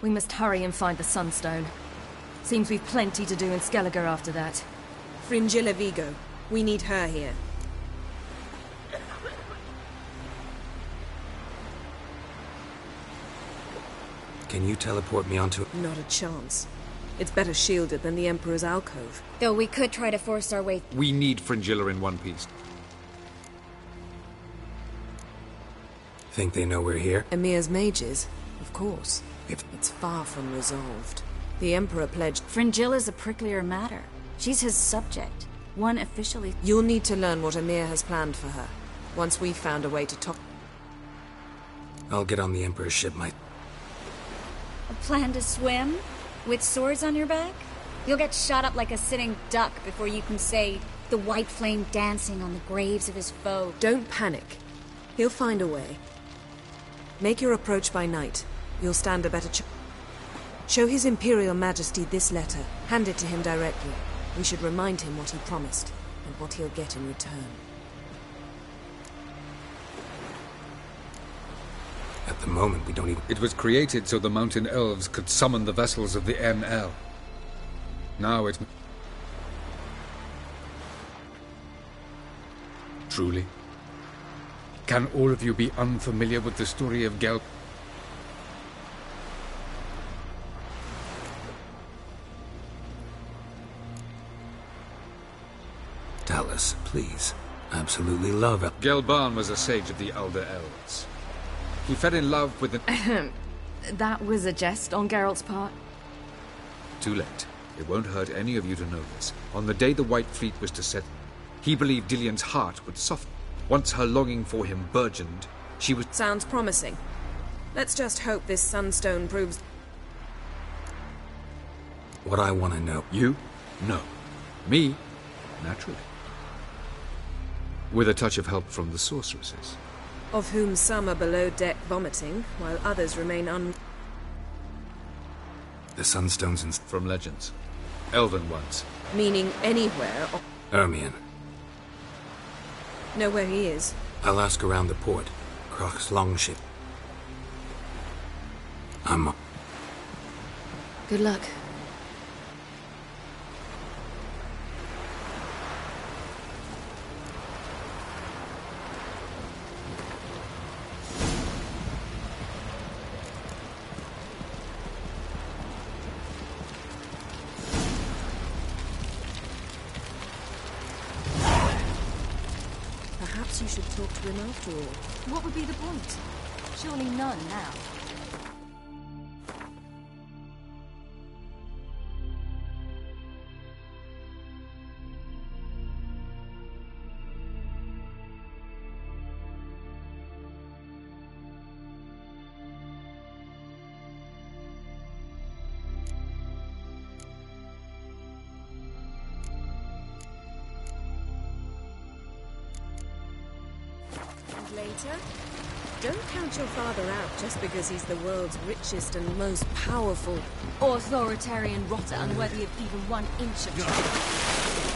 We must hurry and find the Sunstone. Seems we've plenty to do in Skellige after that. Fringilla Vigo. We need her here. Can you teleport me onto it? Not a chance. It's better shielded than the Emperor's alcove. Though we could try to force our way... We need Fringilla in one piece. Think they know we're here? Emir's mages? Of course. It's far from resolved. The Emperor pledged... Fringilla's a pricklier matter. She's his subject. One officially... You'll need to learn what Emir has planned for her. Once we've found a way to top... I'll get on the Emperor's ship, A plan to swim? With swords on your back? You'll get shot up like a sitting duck before you can say the white flame dancing on the graves of his foe. Don't panic. He'll find a way. Make your approach by night. You'll stand a better chance. Show His Imperial Majesty this letter. Hand it to him directly. We should remind him what he promised, and what he'll get in return. At the moment, we don't even... It was created so the mountain elves could summon the vessels of the NL. Now it's... Truly? Can all of you be unfamiliar with the story of Gel... Tell us, please. Absolutely love it. Gelban was a sage of the Elder Elves. He fell in love with an... That was a jest on Geralt's part. Too late. It won't hurt any of you to know this. On the day the White Fleet was to set, he believed Dillion's heart would soften. Once her longing for him burgeoned, she was... Sounds promising. Let's just hope this sunstone proves... What I want to know... You? No. Me? Naturally. With a touch of help from the sorceresses. Of whom some are below deck vomiting, while others remain The Sunstones and... From legends. Elven ones. Meaning anywhere or... Ermion. Know where he is? I'll ask around the port. Croc's longship. I'm... Good luck. Perhaps you should talk to him after all. What would be the point? Surely none now. Later? Don't count your father out just because he's the world's richest and most powerful. Authoritarian rotter unworthy of even 1 inch of truth.